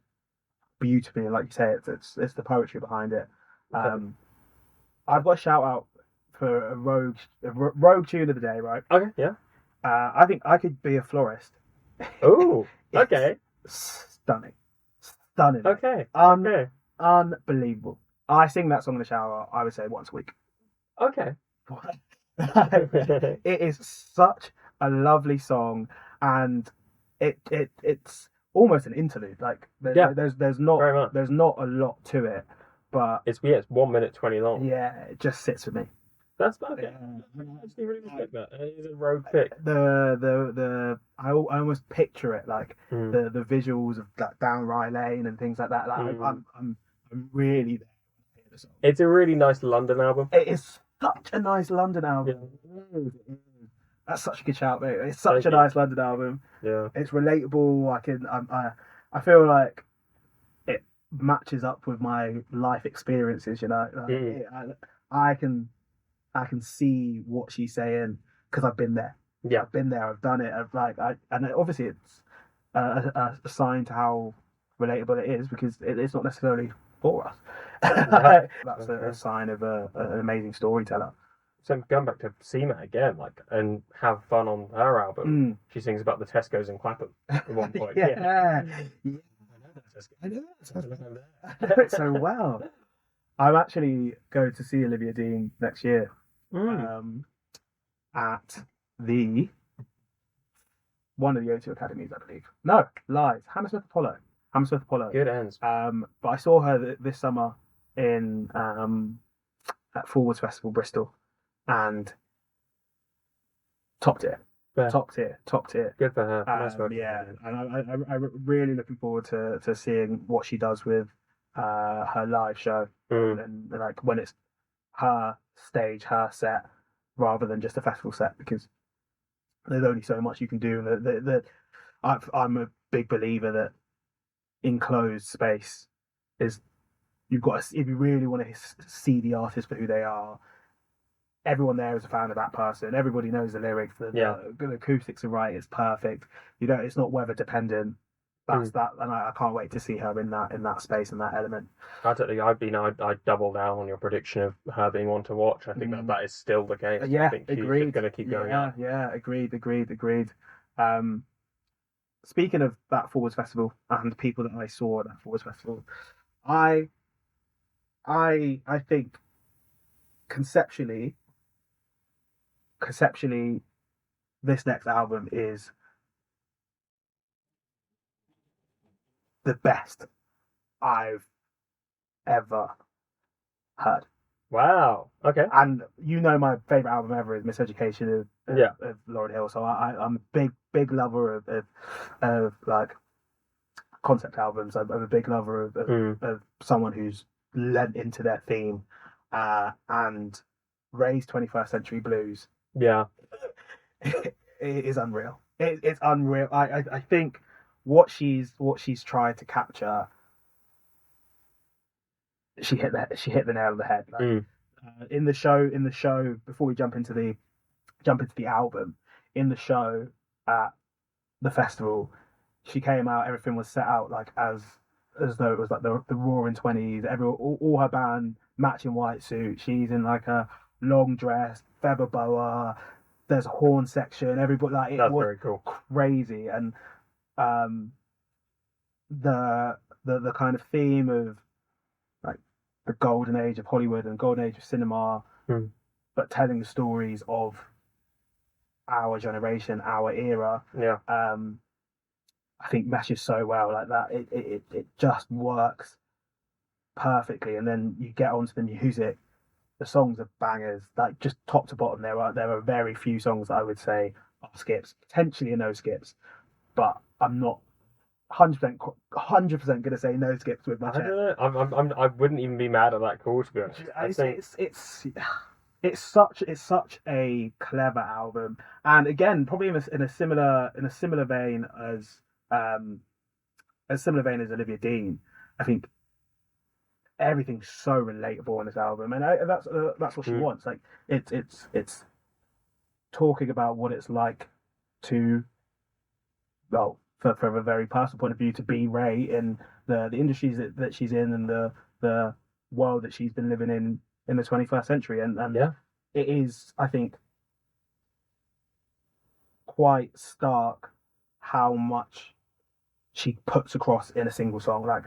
beautifully, like you say, it's the poetry behind it. I've got a shout out for a rogue tune of the day, right? Okay, yeah. I think I Could Be a Florist. Oh, okay. Stunning. Okay. Unbelievable. I sing that song in the shower, I would say, once a week. Okay. It is such a lovely song, and it's almost an interlude. Like there's not a lot to it, but it's 1 minute 20 long. Yeah, it just sits with me. That's okay. I actually really respect that. It's a rogue pick. I almost picture it like the visuals of like down Rye Lane and things like that. Like I'm really there. It's a really nice London album. It is such a nice London album. Yeah. That's such a good shout, mate. It's such a nice London album. Yeah, it's relatable. I feel like it matches up with my life experiences. You know, I can see what she's saying because I've been there. Yeah, I've been there. I've done it. And obviously it's a sign to how relatable it is because it's not necessarily for us. That's a sign of an amazing storyteller. So going back to CMAT again, and Have Fun on her album, she sings about the Tesco's in Clapham at one point. I know it so well. I'm actually going to see Olivia Dean next year at one of the O2 Academies, I believe. No, lies. Hammersmith Apollo. Good ends. But I saw her this summer in at Forwards Festival Bristol, and top tier. Top tier. Good for her. Nice work. Yeah, and I'm really looking forward to seeing what she does with her live show, and like when it's her stage, her set, rather than just a festival set, because there's only so much you can do. I'm a big believer that enclosed space is, you've got to, if you really want to see the artist for who they are, everyone there is a fan of that person. Everybody knows the lyrics. The acoustics are right. It's perfect. It's not weather dependent. That's that, and I can't wait to see her in that space and that element. I'd double down on your prediction of her being one to watch. I think that is still the case. Yeah, I think agreed. She's going to keep going up. Yeah, agreed. Speaking of that Forwards Festival and people that I saw at that Forwards Festival, I think conceptually, this next album is the best I've ever heard. Wow. Okay. And my favourite album ever is Miseducation of Lauryn Hill. So I'm a big lover of like concept albums. I'm a big lover of someone who's lent into their theme, and Ray's 21st Century Blues. Yeah. It is unreal. It's unreal. I think what she's tried to capture, she hit the nail on the head. In the show before we jump into the album, in the show at the festival, she came out, everything was set out like as though it was like the Roaring 20s. Everyone, all her band matching white suit. She's in like a long dress, feather boa. There's a horn section. Everybody, like, that's was very cool. Crazy. And the kind of theme of like the golden age of Hollywood and golden age of cinema, but telling the stories of our generation, our era. Yeah. I think meshes so well like that. It just works perfectly. And then you get onto the music. The songs are bangers, like just top to bottom. There are very few songs that I would say are skips, potentially no skips, but I'm not 100% going to say no skips with my chest. I don't know. I wouldn't even be mad at that call, to be honest. it's such a clever album, and again, probably in a similar vein as Olivia Dean. I think everything's so relatable on this album, and that's what she wants. Like it's talking about what it's like to, well, from a very personal point of view, to be Ray in the industries that she's in, and the world that she's been living in the 21st century, and it is, I think, quite stark how much she puts across in a single song, like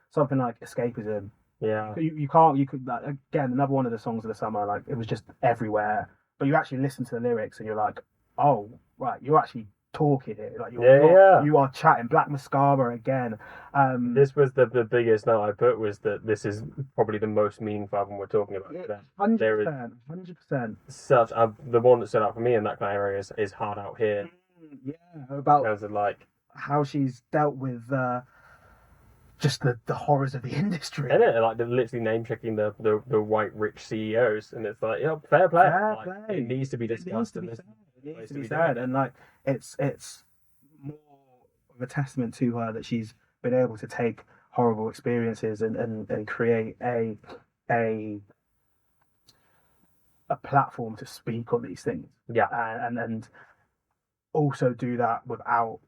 something like Escapism. Yeah, you could, like, again, another one of the songs of the summer, like, it was just everywhere, but you actually listen to the lyrics and you're like, oh right, you're actually talking here, like you are chatting. Black Mascara again. This was the biggest note I put, was that this is probably the most meaningful album we're talking about today. 100%. Such the one that stood out for me in that kind of area is Hard Out Here. Yeah, about terms of like how she's dealt with just the horrors of the industry. And it, like, they're literally name checking the white rich CEOs, and it's like, fair play. It needs to be discussed. It needs to be said, and like it's more of a testament to her that she's been able to take horrible experiences and create a platform to speak on these things. Yeah, and also do that without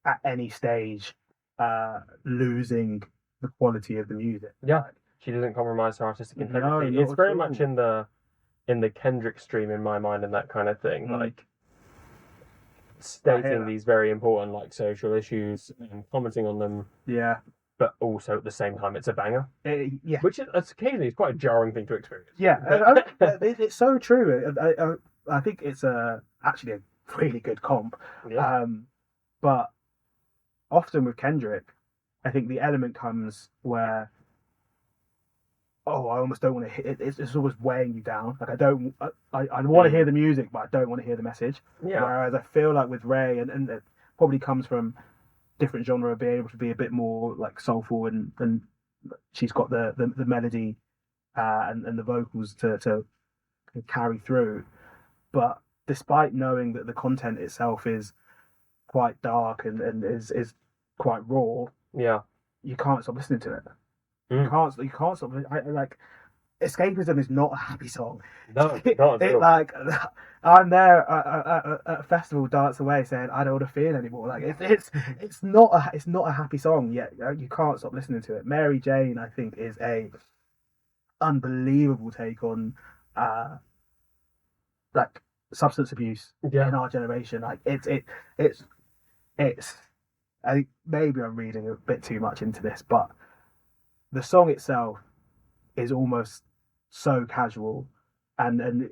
at any stage losing the quality of the music. Yeah, she doesn't compromise her artistic integrity. No, it's very much in the Kendrick stream in my mind, and that kind of thing, like stating these very important, like, social issues and commenting on them. Yeah, but also at the same time, it's a banger. Yeah, which is occasionally is quite a jarring thing to experience. Yeah, it's so true. I think it's actually a really good comp. Yeah. But often with Kendrick, I think the element comes where, I almost don't want to hear it. It's always weighing you down. Like, I want to hear the music, but I don't want to hear the message. Yeah. Whereas I feel like with Ray, and it probably comes from different genre, being able to be a bit more like soulful, and she's got the melody and the vocals to carry through. But despite knowing that the content itself is quite dark and is quite raw, you can't stop listening to it. You can't stop. Like, Escapism is not a happy song. No, not at all. Like, I'm there at a festival, dance away, saying I don't want to feel anymore. Like, it's not a happy song. Yet you can't stop listening to it. Mary Jane, I think, is a unbelievable take on like substance abuse in our generation. Like, it's. I think maybe I'm reading a bit too much into this, but the song itself is almost so casual, and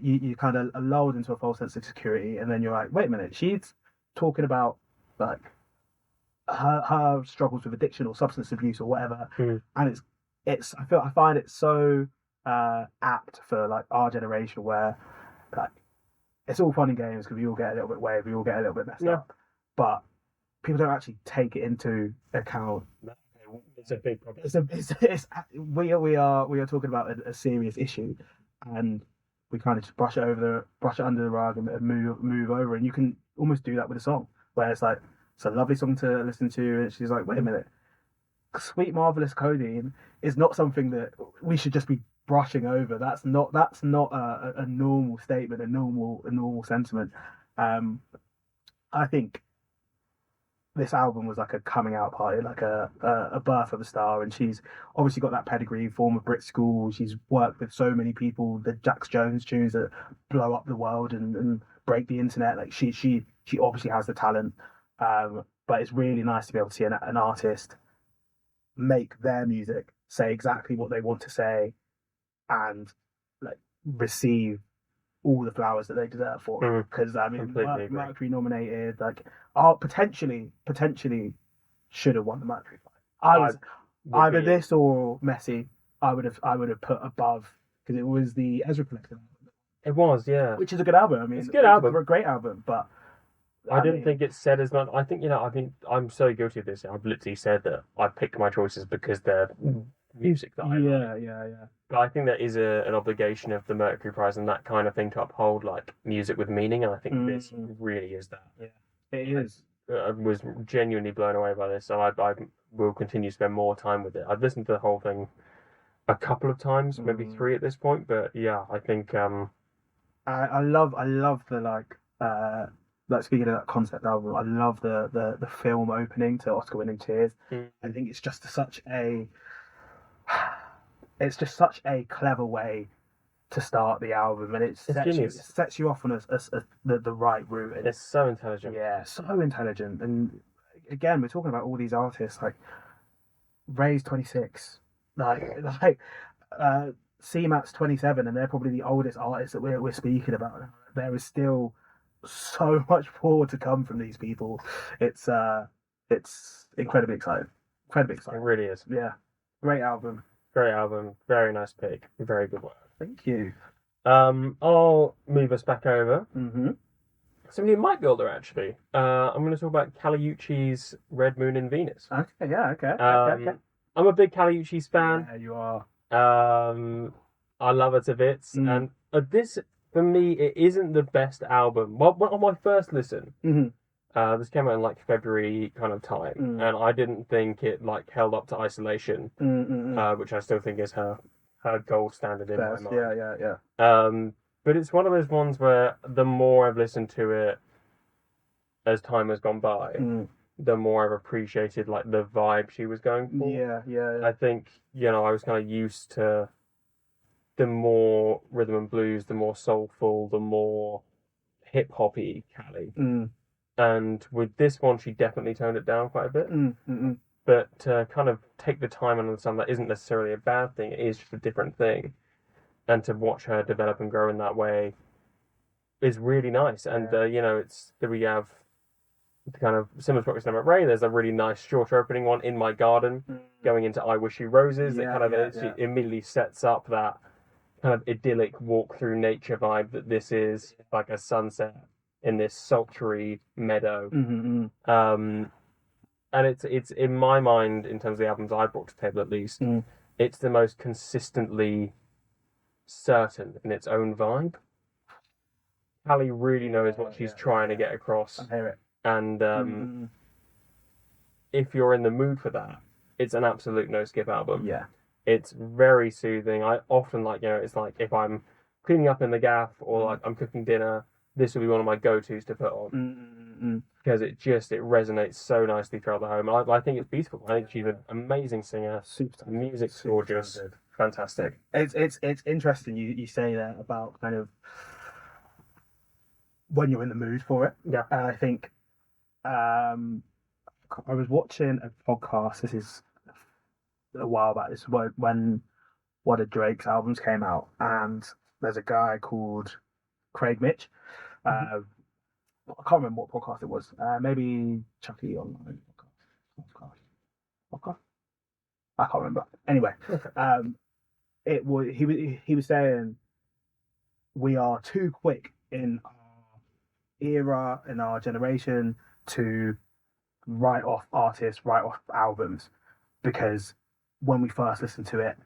you kind of are lulled into a false sense of security, and then you're like, wait a minute, she's talking about like her struggles with addiction or substance abuse or whatever, and I find it so apt for like our generation, where like it's all fun and games because we all get a little bit wavy, we all get a little bit messed up, but people don't actually take it into account. It's a big problem. We are talking about a serious issue, and we kind of just brush it under the rug and move over. And you can almost do that with a song where it's like, it's a lovely song to listen to, and she's like, wait a minute, Sweet Marvelous Codeine is not something that we should just be brushing over. That's not a normal statement, a normal sentiment. I think this album was like a coming out party, like a birth of a star, and she's obviously got that pedigree, former Brit School. She's worked with so many people, the Jax Jones tunes that blow up the world and break the internet. Like, she obviously has the talent, but it's really nice to be able to see an artist make their music say exactly what they want to say, and like receive all the flowers that they deserve for it. Because I mean, Mercury nominated, like, potentially should have won the Mercury. I was either this or Messi. I would have put above, because it was the Ezra Collective. It was, yeah, which is a good album. I mean, it's a good album, a great album, but I didn't think it said as much. I think I'm so guilty of this. I've literally said that I picked my choices because they're music that I like. Yeah. But I think there is an obligation of the Mercury Prize and that kind of thing to uphold like music with meaning, and I think this really is that. Yeah, it is. I was genuinely blown away by this, so I will continue to spend more time with it. I've listened to the whole thing a couple of times, maybe 3 at this point, but yeah, I think I love the like speaking of that concept album, I love the film opening to Oscar winning Tears. I think it's just such a clever way to start the album, and it sets you off on the right route. And it's so intelligent. Yeah, so intelligent. And again, we're talking about all these artists like Ray's 26, CMAT's 27, and they're probably the oldest artists that we're speaking about. There is still so much more to come from these people. It's incredibly exciting. Incredibly exciting. It really is. Yeah, great album. Great album. Very nice pick. Very good work. Thank you. I'll move us back over. Mm-hmm. Somebody who might be older, actually. I'm going to talk about Caliucci's Red Moon in Venus. Okay, yeah, okay. I'm a big Caliucci's fan. Yeah, you are. I love her to bits. And this, for me, it isn't the best album. Well, on my first listen, this came out in like February kind of time, and I didn't think it like held up to Isolation, which I still think is her gold standard in my mind. Yeah. But it's one of those ones where the more I've listened to it as time has gone by, the more I've appreciated like the vibe she was going for. Yeah. I think, I was kind of used to the more rhythm and blues, the more soulful, the more hip hoppy Cali. And with this one, she definitely toned it down quite a bit. But to kind of take the time and understand that isn't necessarily a bad thing, it is just a different thing. And to watch her develop and grow in that way is really nice. And, it's that we have the kind of similar to what we said about Ray. There's a really nice short opening one, In My Garden, going into I Wish You Roses. It immediately sets up that kind of idyllic walk through nature vibe that this is, like a sunset in this sultry meadow. And it's in my mind, in terms of the albums I brought to the table at least, it's the most consistently certain in its own vibe. Cali really knows what she's trying to get across. I hear it. And if you're in the mood for that, it's an absolute no-skip album. Yeah. It's very soothing. I often it's like if I'm cleaning up in the gaff or like I'm cooking dinner, this will be one of my go-tos to put on. Because it resonates so nicely throughout the home. I think it's beautiful. I think she's an amazing singer. Super. The music's gorgeous. Good. Fantastic. It's interesting you say that about kind of when you're in the mood for it. Yeah. And I think I was watching a podcast, this is a while back, this is when one of Drake's albums came out, and there's a guy called Craig Mitch. I can't remember what podcast it was. Maybe Chucky Online podcast. I can't remember. Anyway, he was saying we are too quick in our era, in our generation, to write off artists, write off albums, because when we first listen to it,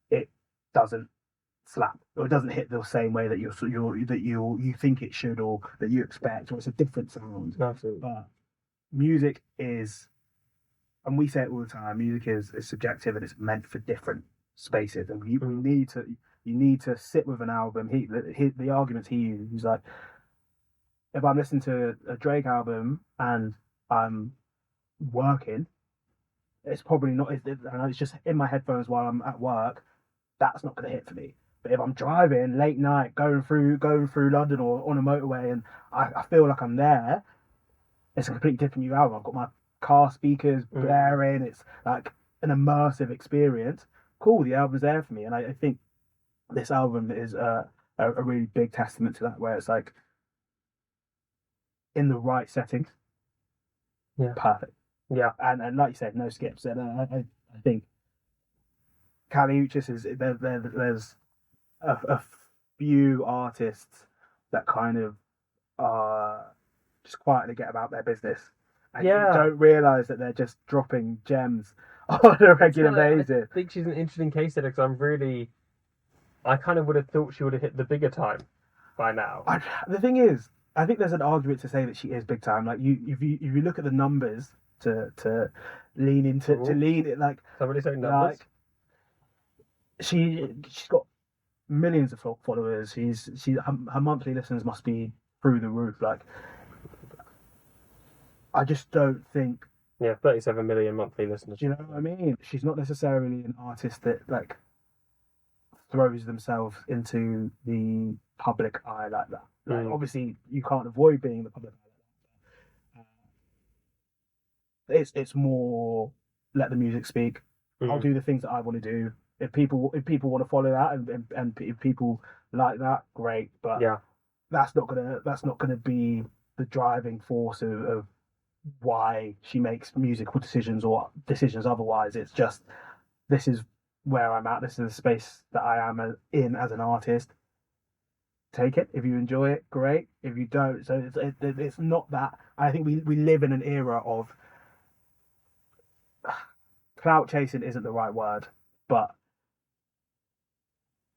it doesn't slap, or it doesn't hit the same way that you think it should, or that you expect, or it's a different sound. Absolutely. But music is, and we say it all the time, music is subjective, and it's meant for different spaces, and you need to sit with an album. The arguments he used, he's like, if I'm listening to a Drake album and I'm working, it's probably not. It's just in my headphones while I'm at work. That's not going to hit for me. But if I'm driving late night, going through London or on a motorway, and I feel like I'm there, it's a completely different new album. I've got my car speakers blaring. It's like an immersive experience. Cool, the album's there for me, and I think this album is a really big testament to that, where it's like in the right settings. Yeah. Perfect. Yeah. And like you said, no skips. And I think Caliucci is there's a few artists that kind of just quietly get about their business, and you don't realise that they're just dropping gems on a regular basis. I think she's an interesting case study because I kind of would have thought she would have hit the bigger time by now. The thing is, I think there's an argument to say that she is big time. Like if you look at the numbers to lean into to lean it like somebody saying numbers. Like she's got millions of followers. Her monthly listeners must be through the roof. Like I just don't think. Yeah, 37 million monthly listeners. Do you know what I mean? She's not necessarily an artist that like throws themselves into the public eye like that. Like, obviously, you can't avoid being in the public eye like that. It's more let the music speak. I'll do the things that I want to do. If people want to follow that and if people like that, great. But that's not gonna be the driving force of why she makes musical decisions or decisions otherwise. It's just, this is where I'm at. This is the space that I am in as an artist. Take it. If you enjoy it, great. If you don't, so it's not that. I think we live in an era of clout chasing isn't the right word, but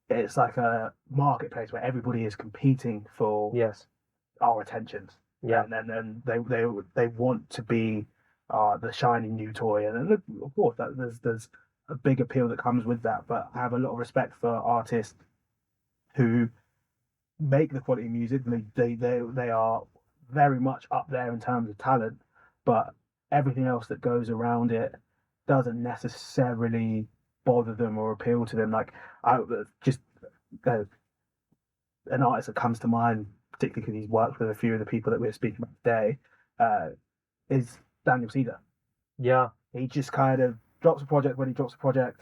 it's like a marketplace where everybody is competing for our attentions. Yeah, and then they want to be the shiny new toy, and look, of course, there's a big appeal that comes with that. But I have a lot of respect for artists who make the quality music. They are very much up there in terms of talent, but everything else that goes around it doesn't necessarily bother them or appeal to them. Like an artist that comes to mind, particularly because he's worked with a few of the people that we're speaking about today, is Daniel Cedar. Yeah. He just kind of drops a project when he drops a project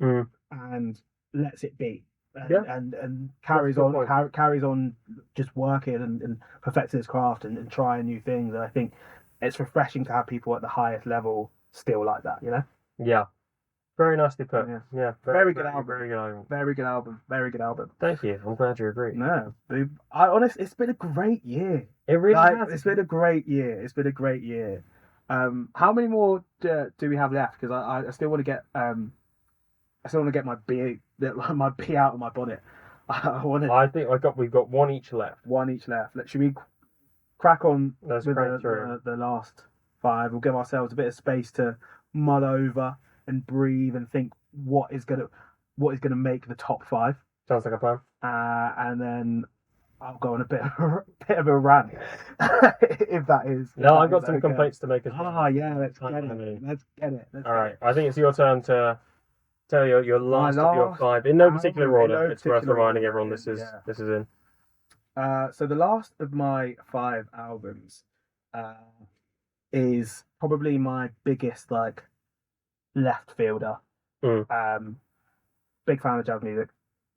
and lets it be. And carries on just working and perfecting his craft and trying new things. And I think it's refreshing to have people at the highest level still like that, you know? Yeah. Very nicely put. Yeah. Very good album. Very good album. Very good album. Very good album. Thank you. I'm glad you agree. No, it's been a great year. It really has. It's been a great year. It's been a great year. How many more do we have left? Because I still want to get my bee out of my bonnet. I think we've got one each left. One each left. Should we crack on with the last 5? We'll give ourselves a bit of space to mull over and breathe and think what is gonna make the top 5. Sounds like a plan. And then I'll go on a bit of a rant if that is. No, I've got some complaints to make as well. Yeah, let's get it. All right, I think it's your turn to tell your last of your 5 in no particular order. It's worth reminding everyone this is in. So the last of my 5 albums is probably my biggest left fielder. Big fan of jazz music.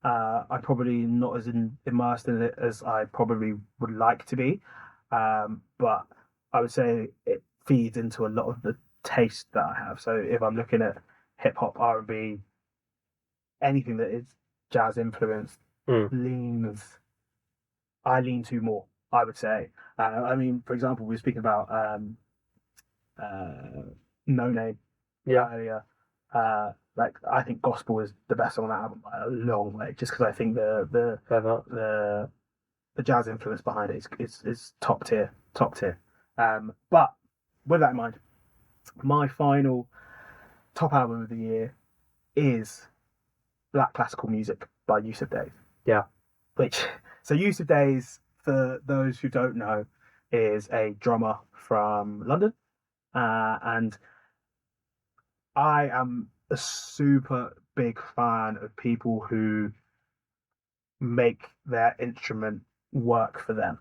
I'm probably not as immersed in it as I probably would like to be, but I would say it feeds into a lot of the taste that I have. So if I'm looking at hip hop, R&B, anything that is jazz influenced, I lean to more, I would say. I mean, for example, we were speaking about No Name earlier. I think Gospel is the best song on that album by a long way, just because I think the jazz influence behind it is top tier. But with that in mind, my final top album of the year is Black Classical Music by Yussuf Days. Yeah. So Yussuf Days, for those who don't know, is a drummer from London, and I am a super big fan of people who make their instrument work for them,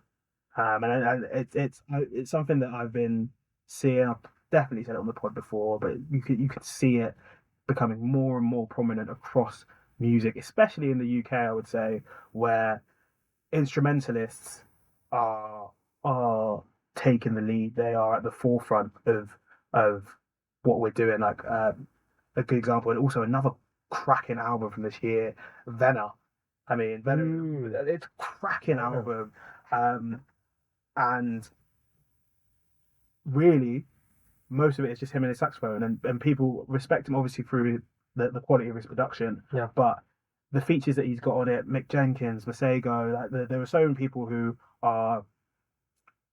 and it's something that I've been seeing. I've definitely said it on the pod before, but you could see it becoming more and more prominent across music, especially in the UK. I would say, where instrumentalists are taking the lead. They are at the forefront of what we're doing. A good example, and also another cracking album from this year, Venna. I mean, Venna, it's a cracking album, and really, most of it is just him and his saxophone, and people respect him obviously through the quality of his production. Yeah. But the features that he's got on it, Mick Jenkins, Masego, like there are so many people who are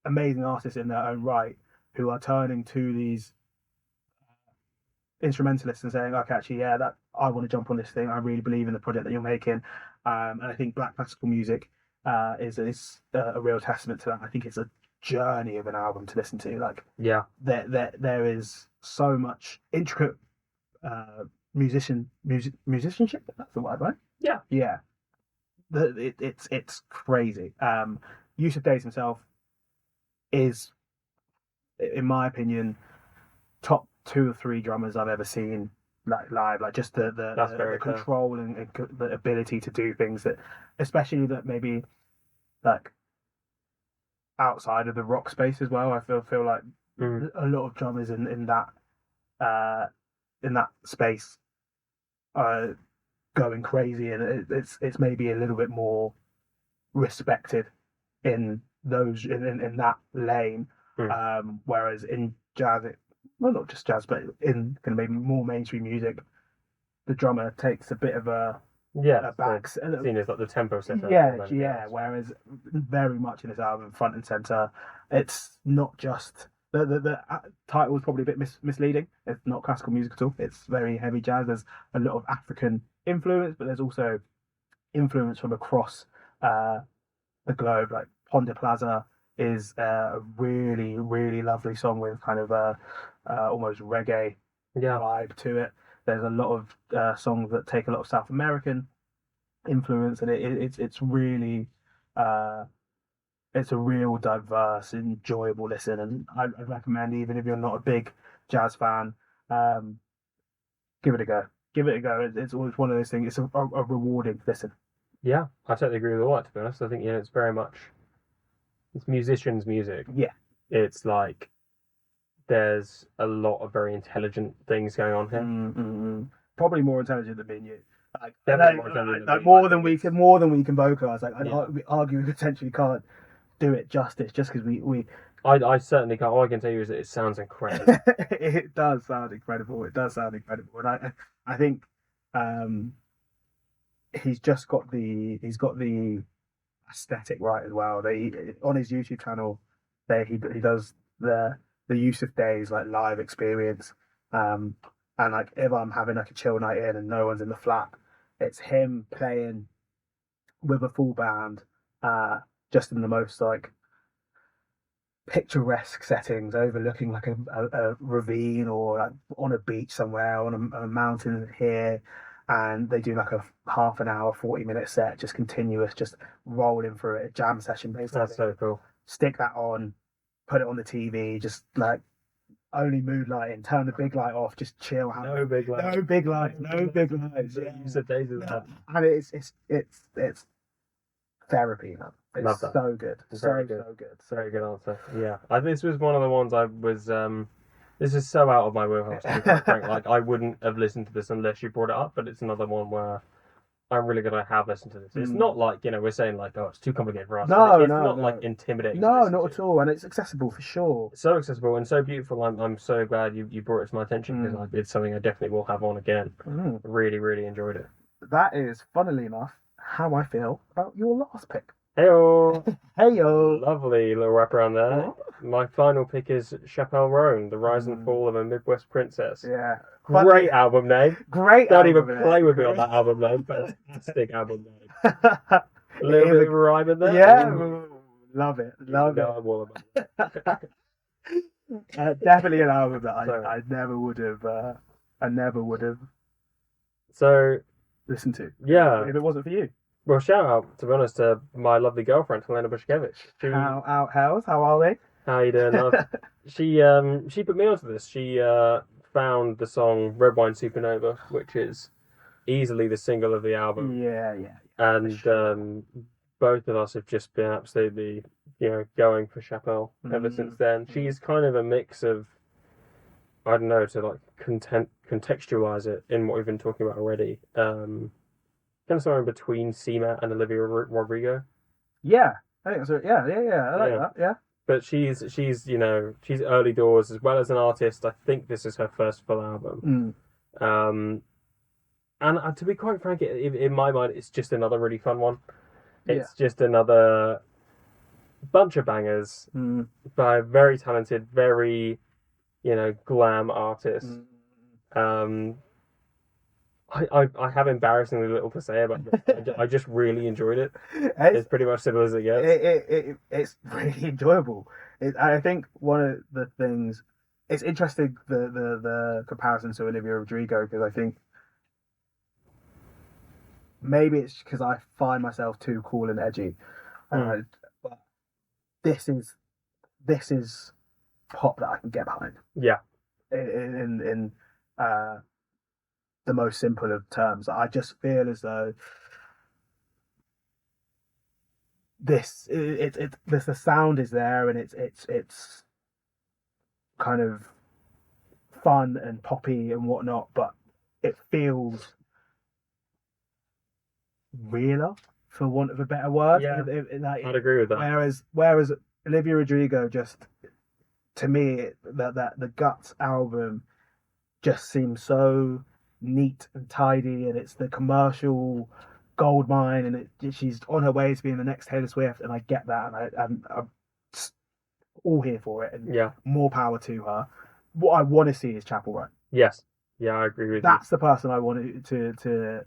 amazing artists in their own right who are turning to these instrumentalists and saying, okay, actually, yeah, that I want to jump on this thing. I really believe in the project that you're making, and I think Black classical music is a real testament to that. I think it's a journey of an album to listen to. Like, Yeah. there is so much intricate musicianship. That's the word, right? Yeah. Yeah. It's crazy. Yussuf Days himself is, in my opinion, top 2 or 3 drummers I've ever seen like live. Like just the control and the ability to do things that, especially that maybe like outside of the rock space as well. I feel like a lot of drummers in that space are going crazy, and it's maybe a little bit more respected in that lane. Whereas in jazz, well, not just jazz, but in kind of maybe more mainstream music, the drummer takes a bit of a back. Seen as like the tempo setter. Yeah. Whereas very much in this album, front and center, it's not just the title is probably a bit misleading. It's not classical music at all. It's very heavy jazz. There's a lot of African influence, but there's also influence from across the globe. Like Ponde Plaza is a really, really lovely song with kind of a almost reggae vibe to it. There's a lot of songs that take a lot of South American influence, and it's really it's a real diverse, enjoyable listen. And I'd recommend, even if you're not a big jazz fan, give it a go. Give it a go. It's always one of those things. It's a rewarding listen. Yeah, I totally agree with all that, to be honest. I think, it's very much, it's musicians' music. Yeah. It's like, there's a lot of very intelligent things going on here. Probably more intelligent than me and you. More than we can vocalize. Like, we argue we potentially can't do it justice just because we I certainly can't. All I can tell you is that it sounds incredible. It does sound incredible. And I think he's got the aesthetic right as well. On his YouTube channel, he does the Yussuf Days like live experience, and like if I'm having like a chill night in and no one's in the flat, it's him playing with a full band, just in the most like picturesque settings, overlooking like a ravine or like on a beach somewhere, on a mountain here, and they do like a half an hour, 40-minute set, just continuous, just rolling through it, a jam session basically. That's so cool. Stick that on, put it on the TV, just like only mood lighting, turn the big light off, just chill. No big lights. Yeah. Yussuf Days is that. And it's therapy, man. It's Love that. so good. Very good answer. Yeah. This was one of the ones I was this is so out of my wheelhouse, to be quite frank. Like, I wouldn't have listened to this unless you brought it up, but it's another one where I'm really gonna have listened to this. It's not like, we're saying like, oh, it's too complicated for us. It's not like intimidating. No, not at all. And it's accessible for sure. It's so accessible and so beautiful. I'm so glad you brought it to my attention, because it's something I definitely will have on again. Really, really enjoyed it. That is, funnily enough, how I feel about your last pick. Heyo! Heyo! Lovely little wraparound there. My final pick is Chappell Roan, The Rise and Fall of a Midwest Princess. Yeah. Great album name. Great Don't album even play with me on that album name. Fantastic album name. A little bit of a rhyme in there. Yeah. Love it. I'm all about it. Definitely an album that I never would have So listened to. Yeah. If it wasn't for you. Well, shout out, to be honest, to my lovely girlfriend, Helena Bushkevich. How are they? How you doing, love? She put me onto this. She found the song Red Wine Supernova, which is easily the single of the album. Yeah. And sure. Both of us have just been absolutely, going for Chappell ever since then. She's kind of a mix of, I don't know, to like contextualize it in what we've been talking about already. Kind of somewhere in between CMAT and Olivia Rodrigo. Yeah, I think so. Yeah. I like that. Yeah. but she's she's early doors as well as an artist. I think this is her first full album. And to be quite frank, in my mind, it's just another really fun one. It's just another bunch of bangers by a very talented, very glam artist. I have embarrassingly little to say about it. I just really enjoyed it. It's pretty much simple as it gets. It's really enjoyable. I think one of the things, it's interesting the comparison to Olivia Rodrigo, because I think maybe it's because I find myself too cool and edgy. But this is pop that I can get behind. Yeah. In the most simple of terms, I just feel as though the sound is there, and it's kind of fun and poppy and whatnot, but it feels realer, for want of a better word. Yeah, I'd agree with that. Whereas Olivia Rodrigo, just to me, that the Guts album just seems so neat and tidy, and it's the commercial gold mine, and she's on her way to being the next Taylor Swift, and I get that, and I'm all here for it, and more power to her. What I want to see is Chappell Roan. Yes, I agree with you. That's the person I want to.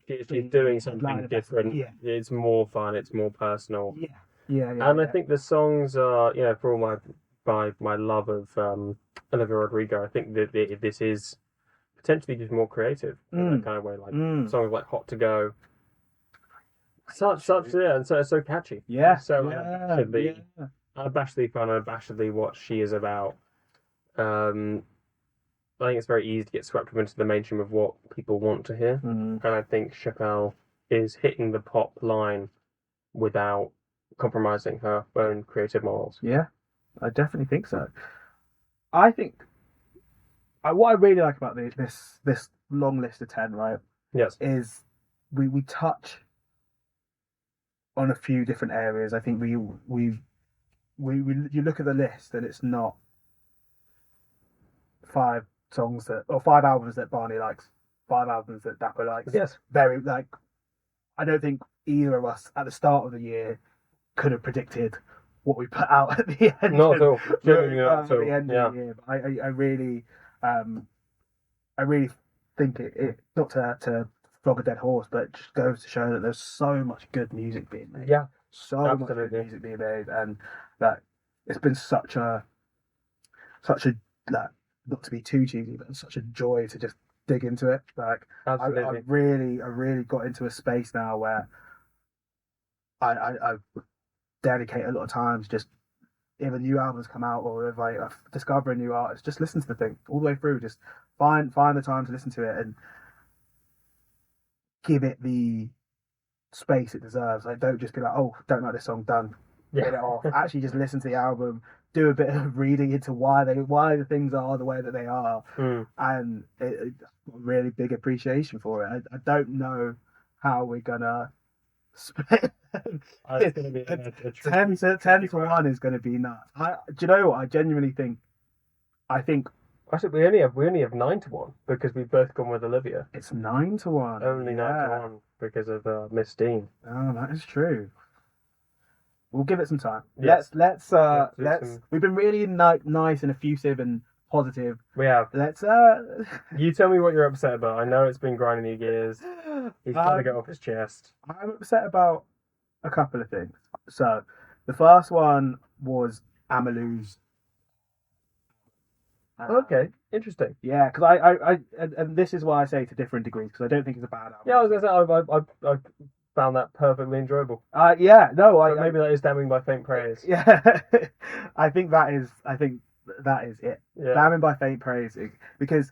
She's doing something different. Yeah. It's more fun. It's more personal. Yeah. And I think the songs are, for all my love of Olivia Rodrigo, I think that this is potentially just more creative in that kind of way. Like songs like "Hot to Go," and so catchy. Yeah. So unabashedly fun, unabashedly what she is about. I think it's very easy to get swept up into the mainstream of what people want to hear, and I think Chappell is hitting the pop line without compromising her own creative morals. Yeah, I definitely think so. I think what I really like about this long list of 10, right? Yes, is we touch on a few different areas. I think we you look at the list, and it's not 5 songs or 5 albums that Barney likes, 5 albums that Dapo likes. Yes, very I don't think either of us at the start of the year could have predicted what we put out at the end. Not at all. Genuinely not at the end of the year. But I really think it not to flog a dead horse, but it just goes to show that there's so much good music being made. Yeah, so much good music being made, and that it's been such a not to be too cheesy, but it's such a joy to just dig into it. I really got into a space now where I dedicate a lot of times, just if a new album's come out, or if I discover a new artist, just listen to the thing all the way through. Just find the time to listen to it and give it the space it deserves. Don't just be like, oh, don't like this song, done. Get it off. Actually, just listen to the album, do a bit of reading into why the things are the way that they are, and got a really big appreciation for it. I don't know how we're gonna split. It's gonna be 10 to 1 is gonna be nuts. Do you know what? I genuinely think. Actually, we only have 9 to 1 because we've both gone with Olivia. It's 9 to 1. Only 9 to 1 because of Miss Dean. Oh, that is true. We'll give it some time. Yes. Let's we've been really nice and effusive and positive. We have. Let's You tell me what you're upset about. I know it's been grinding your gears. He's trying to get off his chest. I'm upset about a couple of things. So the first one was Amalu's. Okay, interesting. Yeah, because I and this is why I say to different degrees, because I don't think it's a bad album. Yeah, I was gonna say I found that perfectly enjoyable. But maybe that is damning by faint praise. Yeah, I think that is it. Yeah. Damning by faint praise, because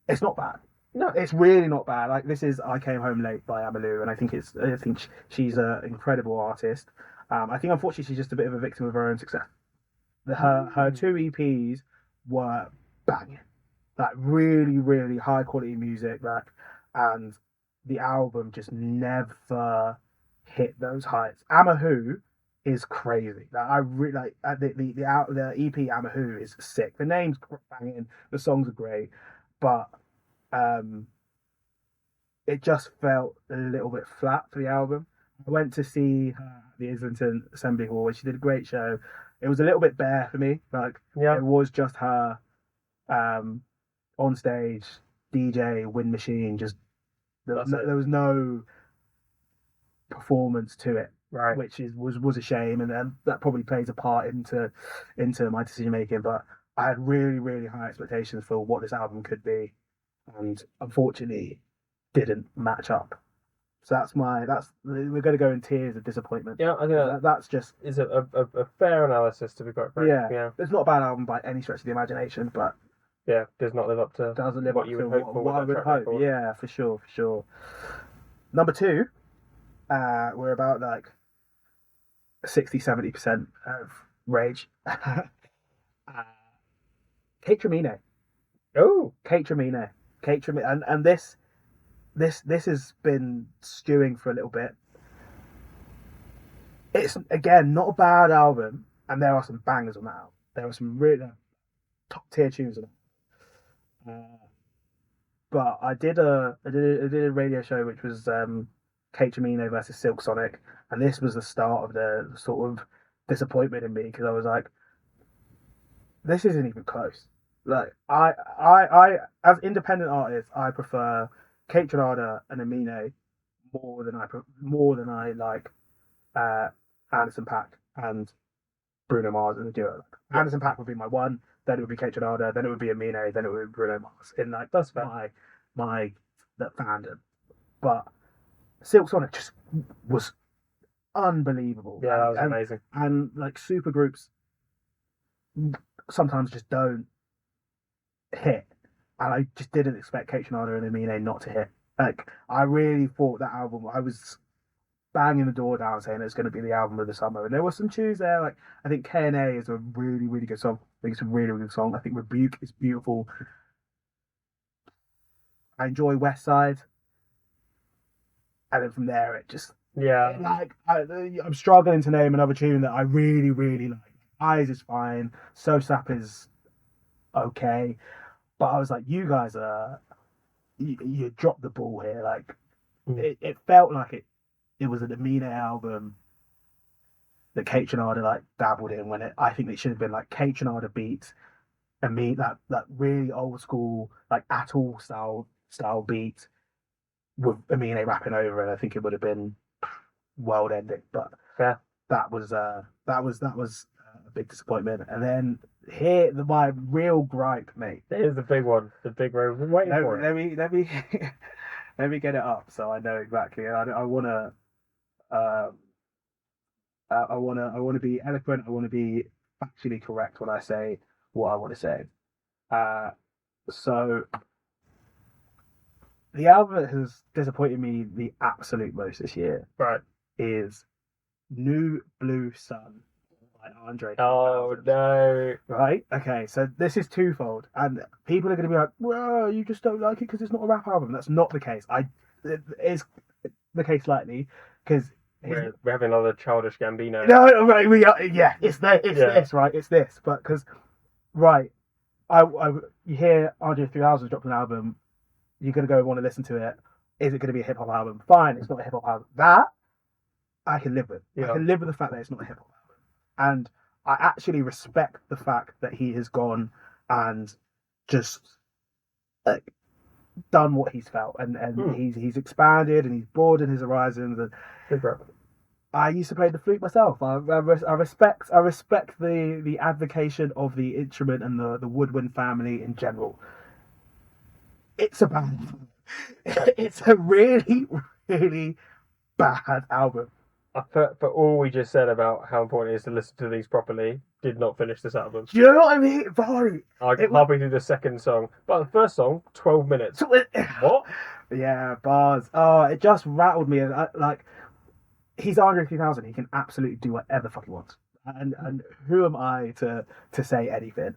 it's not bad. No, it's really not bad. This is I Came Home Late by Amalu, and I think she's an incredible artist. I think unfortunately she's just a bit of a victim of her own success. Her 2 EPs were banging, really, really high quality music, and the album just never hit those heights. Amahu is crazy. Like, I really like the EP Amahu is sick. The name's banging, the songs are great, but um, it just felt a little bit flat for the album. I went to see her at the Islington Assembly Hall, where she did a great show. It was a little bit bare for me. Like, it was just her on stage, DJ, wind machine. Just there was no performance to it, right? Which was a shame, and that probably plays a part into my decision making. But I had really, really high expectations for what this album could be, and unfortunately, didn't match up. So we're going to go in tears of disappointment. Yeah, I think that's just is a fair analysis, to be quite frank. Yeah, it's not a bad album by any stretch of the imagination, but does not live up to what you would hope for. What I would hope. Yeah, for sure. Number 2, we're about like 60-70% of rage. Kate Tremine. Oh, Kate Tremine, and this has been stewing for a little bit. It's again not a bad album, and there are some bangers on that album. There are some really top tier tunes on it. But I did a radio show which was Kate Tremine versus Silk Sonic, and this was the start of the sort of disappointment in me, because I was like, this isn't even close. Like I as independent artists, I prefer Kate Trinada and Amine more than I like Anderson .Paak and Bruno Mars as a duo. Yeah. Anderson .Paak would be my one, then it would be Kate Trinada, then it would be Amine, then it would be Bruno Mars. In like that's my that fandom. But Silk Sonic just was unbelievable. Yeah, that was amazing. And like supergroups sometimes just don't hit. And I just didn't expect Kate Trinada and Amine not to hit. Like, I really thought that album, I was banging the door down saying it's going to be the album of the summer. And there were some tunes there, like, I think K&A is a really, really good song. I think it's a really, really good song. I think Rebuke is beautiful. I enjoy West Side. And then from there, it just... Yeah. Like, I'm struggling to name another tune that I really, really like. Eyes is fine. So Sap is okay. But I was like, you guys are... You dropped the ball here. Like, it felt like it was an Amine album that Kate Trinada like dabbled in, when I think it should have been like Kate Trinada beats Amine, that really old school like Atoll style beat with Amine rapping over it. I think it would have been world ending. But that was a big disappointment. And then here, my real gripe, mate. Here's the big one. The big one. We're waiting for it. Let me let me get it up so I know exactly. I wanna be eloquent. I want to be factually correct when I say what I want to say. So the album that has disappointed me the absolute most this year, right, is New Blue Sun by Andre. Oh no! Right? Okay, so this is twofold, and people are going to be like, "Well, you just don't like it because it's not a rap album." That's not the case. It is the case slightly, because we're having another Childish Gambino. No, right? It's this, right? It's this, but because you hear Andre 3000's dropped an album, you're going to go want to listen to it. Is it going to be a hip hop album? Fine, it's not a hip hop album. That I can live with. Yeah. I can live with the fact that it's not a hip hop album. And I actually respect the fact that he has gone and just done what he's felt, and he's expanded and he's broadened his horizons. And I used to play the flute myself. I respect the advocation of the instrument and the woodwind family in general. It's a really, really bad album. For all we just said about how important it is to listen to these properly, did not finish this album. Do you know what I mean? Barney? I can halfway through the second song, but the first song, 12 minutes. What? Yeah, bars. Oh, it just rattled me. Like, he's Andre 3000. He can absolutely do whatever the fuck he wants. And who am I to say anything?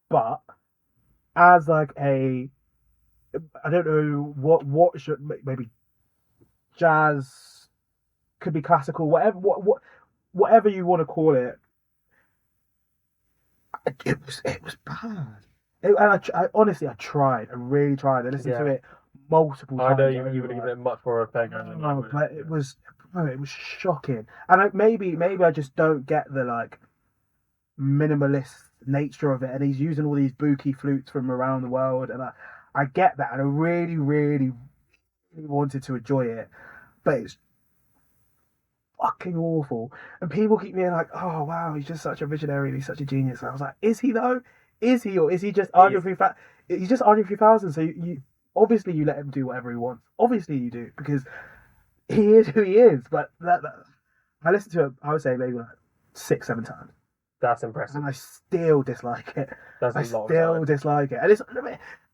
But as like I don't know what should maybe jazz, could be classical, whatever. whatever you want to call it, it was bad. And I honestly, I really tried. I listened to it multiple times. I know you would have given it much more of a peg. But it was shocking. And maybe I just don't get the like minimalist nature of it. And he's using all these booky flutes from around the world, and I get that, and I really, really, really wanted to enjoy it, but it's fucking awful. And people keep being like, "Oh wow, he's just such a visionary, and he's such a genius." And I was like, "Is he though? Is he, or is he just Andre 3000? He's just Andre 3000. So you obviously you let him do whatever he wants. Obviously you do, because he is who he is." But that I listened to it, I would say maybe like 6-7 times. That's impressive. And I still dislike it. That's I still dislike it. And it's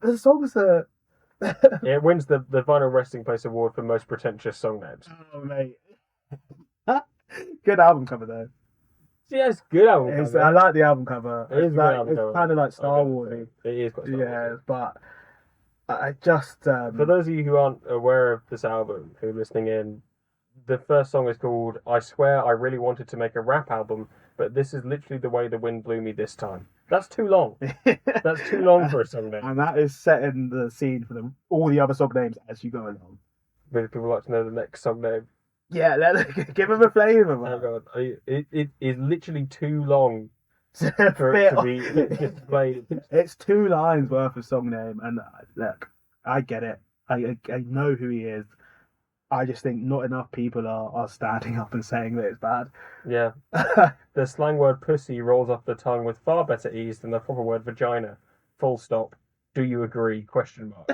the songs are. It wins the Vinyl Resting Place Award for most pretentious song names. Oh mate, good album cover though. Yeah, it's good album cover. I like the album cover. It's kind of like Star Wars. It is quite Star Wars. But I just for those of you who aren't aware of this album, who are listening in, the first song is called "I Swear I Really Wanted to Make a Rap Album, but this is literally the way the wind blew me this time." That's too long. That's too long for a song name. And that is setting the scene for all the other song names as you go along. Maybe people like to know the next song name. Yeah, give them a flavour, man. Oh god, it is literally too long for it to be displayed. It's 2 lines worth of song name, and look, I get it. I know who he is. I just think not enough people are standing up and saying that it's bad. Yeah. The slang word pussy rolls off the tongue with far better ease than the proper word vagina. Full stop. Do you agree? Question mark.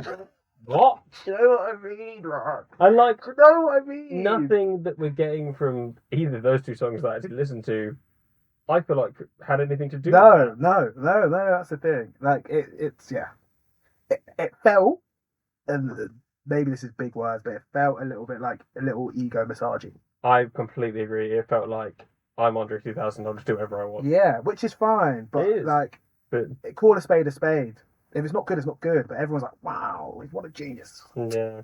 What? Do you know what I mean, man? I like. Do you know what I mean? Nothing that we're getting from either of those 2 songs that I actually listened to, I feel like had anything to do with that. No, that's the thing. Like, it's It felt, and maybe this is big words, but it felt a little bit like a little ego massaging. I completely agree. It felt like I'm Andre 3000. I'll just do whatever I want. Yeah, which is fine, but call a spade a spade. If it's not good, it's not good. But everyone's like, "Wow, what a genius!" Yeah.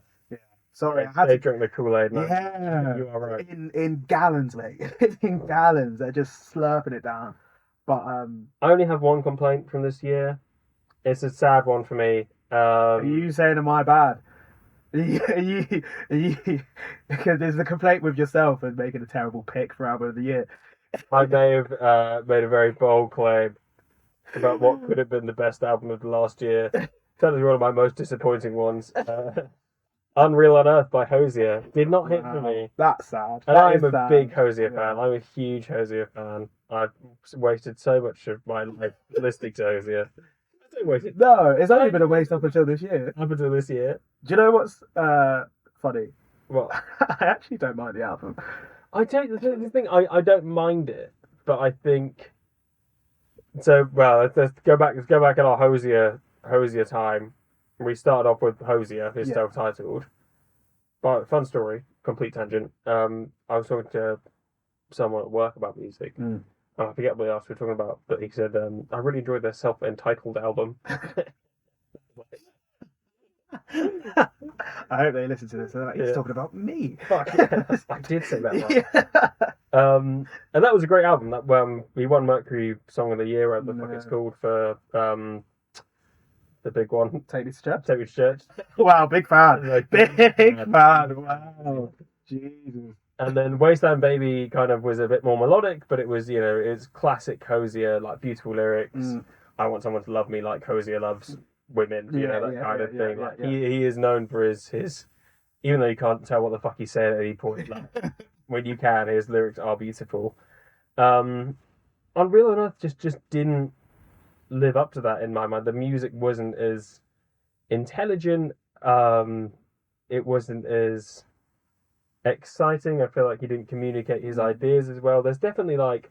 Sorry, they drink the Kool-Aid. Man. Yeah, you are right. In gallons, mate. In gallons, they're just slurping it down. But I only have one complaint from this year. It's a sad one for me. Are you saying am I bad? Are you because there's the complaint with yourself and making a terrible pick for album of the year. I may have made a very bold claim about what could have been the best album of the last year. Certainly one of my most disappointing ones. Unreal on Earth by Hosier did not hit for me. That's sad. And I am a big Hosier fan. I'm a huge Hosier fan. I've wasted so much of my life listening to Hosier. No, it's only been a waste up until this year. Up until this year. Do you know what's funny? What? I actually don't mind the album. I don't. The thing, I don't mind it, but I think. So let's go back. Let's go back in our Hosier time. We started off with Hosier, who's self-titled. But fun story, complete tangent. I was talking to someone at work about music. I forget what else we were talking about, but he said, I really enjoyed their self-entitled album. I hope they listen to this. He's talking about me. Fuck yes, I did say that one. And that was a great album. That he won Mercury Song of the Year, whatever the fuck it's called, for the big one. Take Me to Church. Take Me to Church. Wow, big fan. Big fan. Wow. Jesus. And then Wasteland Baby kind of was a bit more melodic, but it was, it's classic Hosier, like beautiful lyrics. I want someone to love me like Hosier loves women, that kind of thing. He is known for his, even though you can't tell what the fuck he's saying at any point, like, when you can, his lyrics are beautiful. Unreal on Earth just didn't live up to that in my mind. The music wasn't as intelligent. It wasn't as exciting. I feel like he didn't communicate his ideas as well. There's definitely like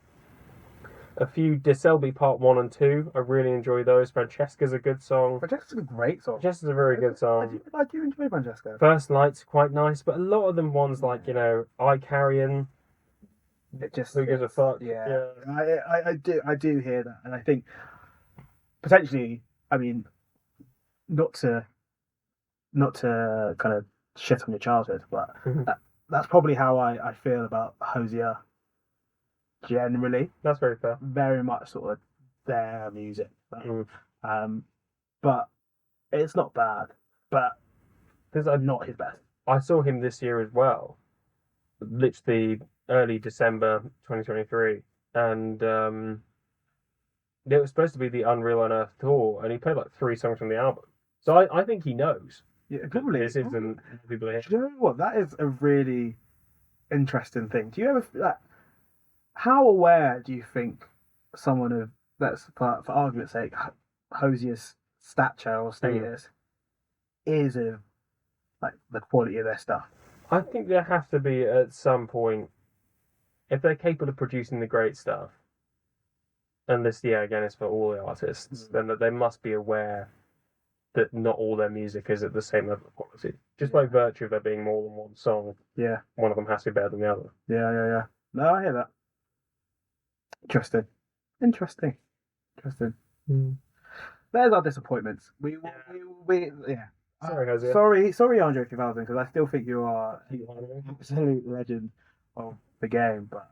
a few DeSelby Part 1 and 2. I really enjoy those. Francesca's a good song. Francesca's a great song. Francesca's a very good song. I do enjoy Francesca. First Light's quite nice, but a lot of them ones like, I Carrion. It just who gives a fuck? Yeah. I do hear that, and I think potentially, I mean, not to kind of shit on your childhood, but that's probably how I feel about Hosier generally. That's very fair. Very much sort of their music. Mm. But it's not bad. But Because not his best. I saw him this year as well, literally early December 2023, and it was supposed to be the Unreal Unearthed tour, and he played like 3 songs from the album. So I think he knows. Yeah, probably. This isn't people here. Do you know what? That is a really interesting thing. Do you ever like? How aware do you think someone of, let's for argument's sake, Hosier's stature or status is of like the quality of their stuff? I think there has to be at some point, if they're capable of producing the great stuff, and this, again, is for all the artists, then that they must be aware that not all their music is at the same level of quality. Just by virtue of there being more than one song, one of them has to be better than the other. Yeah. No, I hear that. Interesting. There's our disappointments. We Sorry, Hosier. Sorry, Andre 3000, because I still think you are an absolute legend of the game, but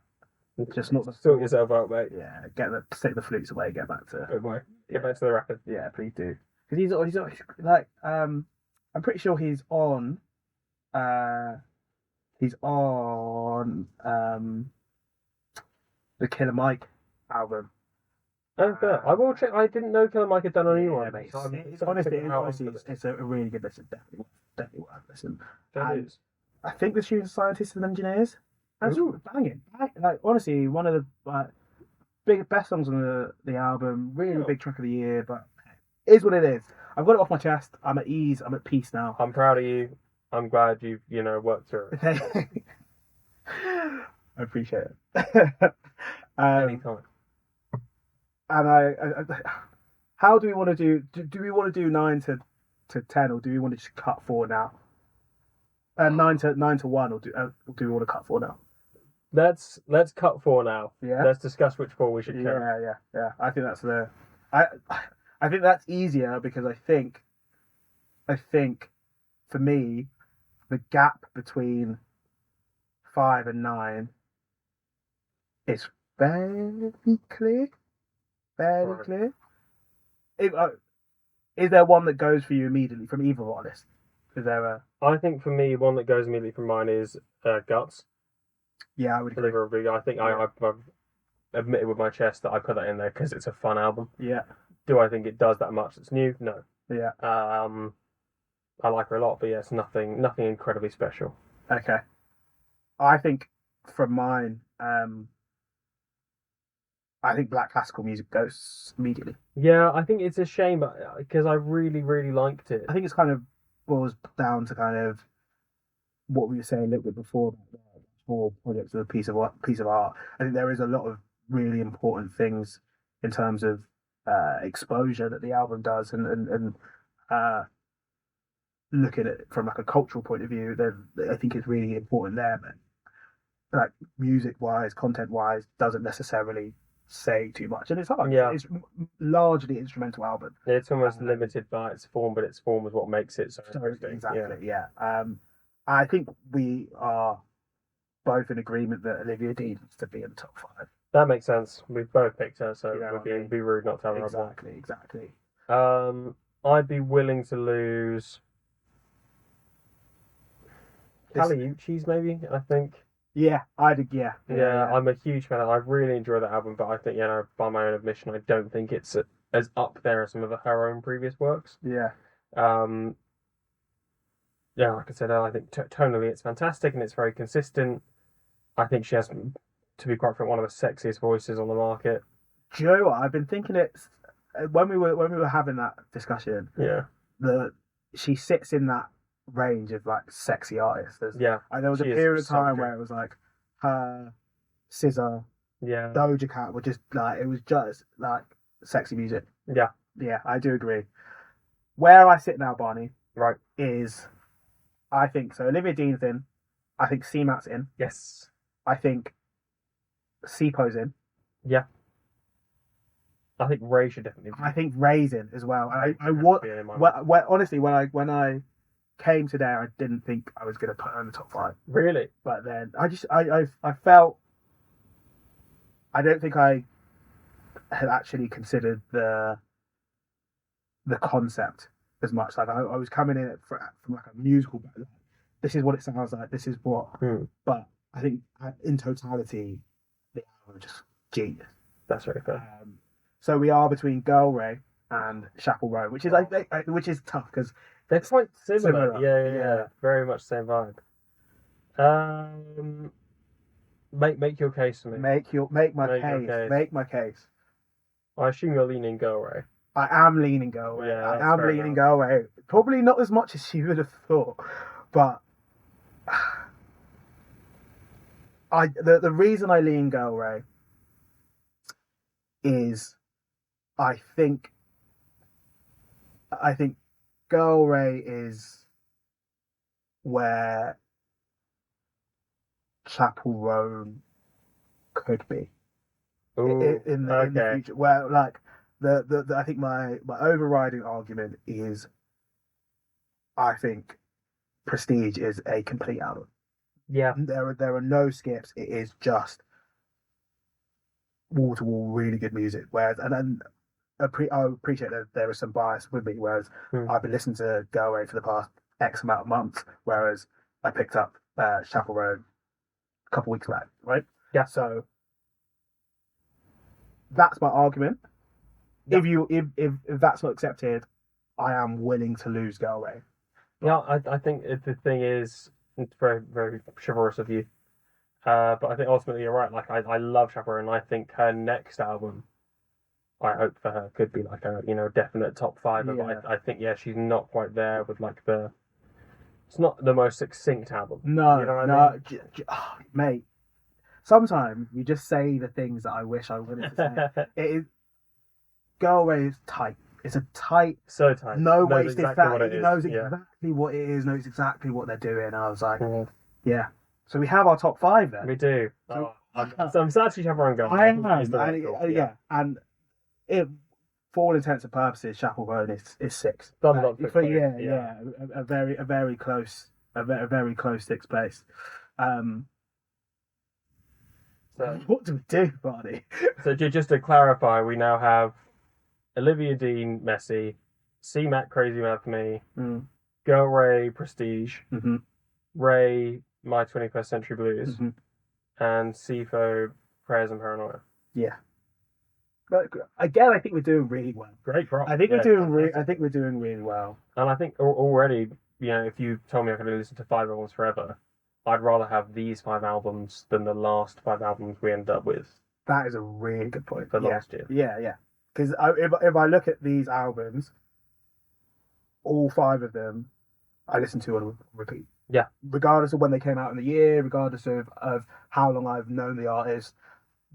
just not the sort yourself out, mate. Yeah, take the flutes away, get back to. Good boy. Get back to the record. Yeah, please do. Because he's like I'm pretty sure he's on the Killer Mike album. Oh, fair. I will check. I didn't know Killer Mike had done a new one. Mate, honestly, it's a really good listen. Definitely worth listen. That is. I think the student scientists and engineers. That's banging. Like honestly, one of the best songs on the album. Really big track of the year, but it is what it is. I've got it off my chest. I'm at ease. I'm at peace now. I'm proud of you. I'm glad you've worked through it. I appreciate it. Anytime. And I how do we want to do? Do we want to do 9 to 10, or do we want to just cut 4 now? 9 to 1, or do we want to cut 4 now? Let's cut 4 now. Yeah. Let's discuss which 4 we should cut. Yeah. I think that's I think that's easier because I think for me the gap between 5 and 9 is fairly clear. Is there one that goes for you immediately from either artist? Is there I think for me, one that goes immediately from mine is Guts. Yeah, I would agree. I think I've admitted with my chest that I put that in there because it's a fun album. Yeah. Do I think it does that much that's new? No. Yeah. I like her a lot, but it's nothing incredibly special. Okay. I think from mine, I think Black Classical Music goes immediately. Yeah, I think it's a shame because I really, really liked it. I think it's kind of boils down to kind of what we were saying a little bit before about the small projects of a piece of art. I think there is a lot of really important things in terms of exposure that the album does, and look at it from like a cultural point of view. I think it's really important there, but like music wise, content wise, doesn't necessarily say too much, and it's hard. Yeah. It's largely instrumental album. It's almost limited by its form, but its form is what makes it so interesting. Exactly. Yeah. I think we are both in agreement that Olivia Dean needs to be in the top 5. That makes sense. We've both picked her, so Yeah, it would be rude not to have her. Exactly. I'd be willing to lose Caliucci's maybe, I think. Yeah, yeah. I'm a huge fan. I really enjoy that album, but I think, by my own admission, I don't think it's as up there as some of her own previous works. Yeah. Like I said, I think tonally it's fantastic and it's very consistent. I think she has, to be quite frank, one of the sexiest voices on the market. Do you know what? I've been thinking it when we were having that discussion. Yeah. She sits in that range of like sexy artists. There was a period of time where it was like her, SZA, Doja Cat were just like, it was just like sexy music. Yeah, I do agree. Where I sit now, Barney, right, is I think so. Olivia Dean's in. I think CMAT's in. Yes. I think Sipo's in. Yeah. I think Ray should definitely be. I think Ray's in as well. Honestly, when I came today, I didn't think I was going to put her in the top 5. Really? But then I felt I don't think I had actually considered the concept as much. Like I was coming in from like a musical background. This is what it sounds like. This is what. But I think in totality, the album is just genius. That's very fair. So we are between Carlray and Chappell Roan, which is which is tough because they're quite similar. Yeah. Very much same vibe. Make your case for me. Make my case. I assume you're leaning Carlray. I am leaning Carlray. Yeah, I am leaning Carlray. Probably not as much as you would have thought, but the reason I lean Carlray is I think Carlray is where Chappell Roan could be in the future. Where like the I think my overriding argument is I think Prestige is a complete album. Yeah, there are no skips. It is just wall to wall really good music. Whereas I appreciate that there is some bias with me. Whereas I've been listening to Carlray for the past X amount of months. Whereas I picked up Chappell Roan a couple of weeks back, right? Yeah. So that's my argument. Yeah. If that's not accepted, I am willing to lose Carlray. Yeah, I think the thing is, it's very, very chivalrous of you. But I think ultimately you're right. Like I love Chappell, and I think her next album, I hope for her, could be like a definite top 5. Yeah. But I think she's not quite there with like it's not the most succinct album. No, you know what I mean? Mate. Sometimes you just say the things that I wish I wouldn't say. It is Carlray is tight. It's a tight, so tight. No wasted fat. It knows exactly what it is. Knows exactly what they're doing. I was like, yeah. So we have our top 5 then. We do. So I'm sad to Chappell Roan. I am. And for all intents and purposes, Chappell Roan is 6. A very close 6th place. So what do we do, Barney? So just to clarify, we now have Olivia Dean, Messy, CMAT, Crazy Mad for Me, Carlray, Prestige, Ray, My 21st Century Blues, and Sifo, Prayers and Paranoia. Yeah. But again, I think we're doing really well. Great crop. I think we're doing really well. And I think already, if you told me I could listen to 5 albums forever, I'd rather have these 5 albums than the last 5 albums we ended up with. That is a really good point. For last year. Yeah. Because if I look at these albums, all 5 of them, I listen to on repeat. Yeah. Regardless of when they came out in the year, regardless of how long I've known the artist,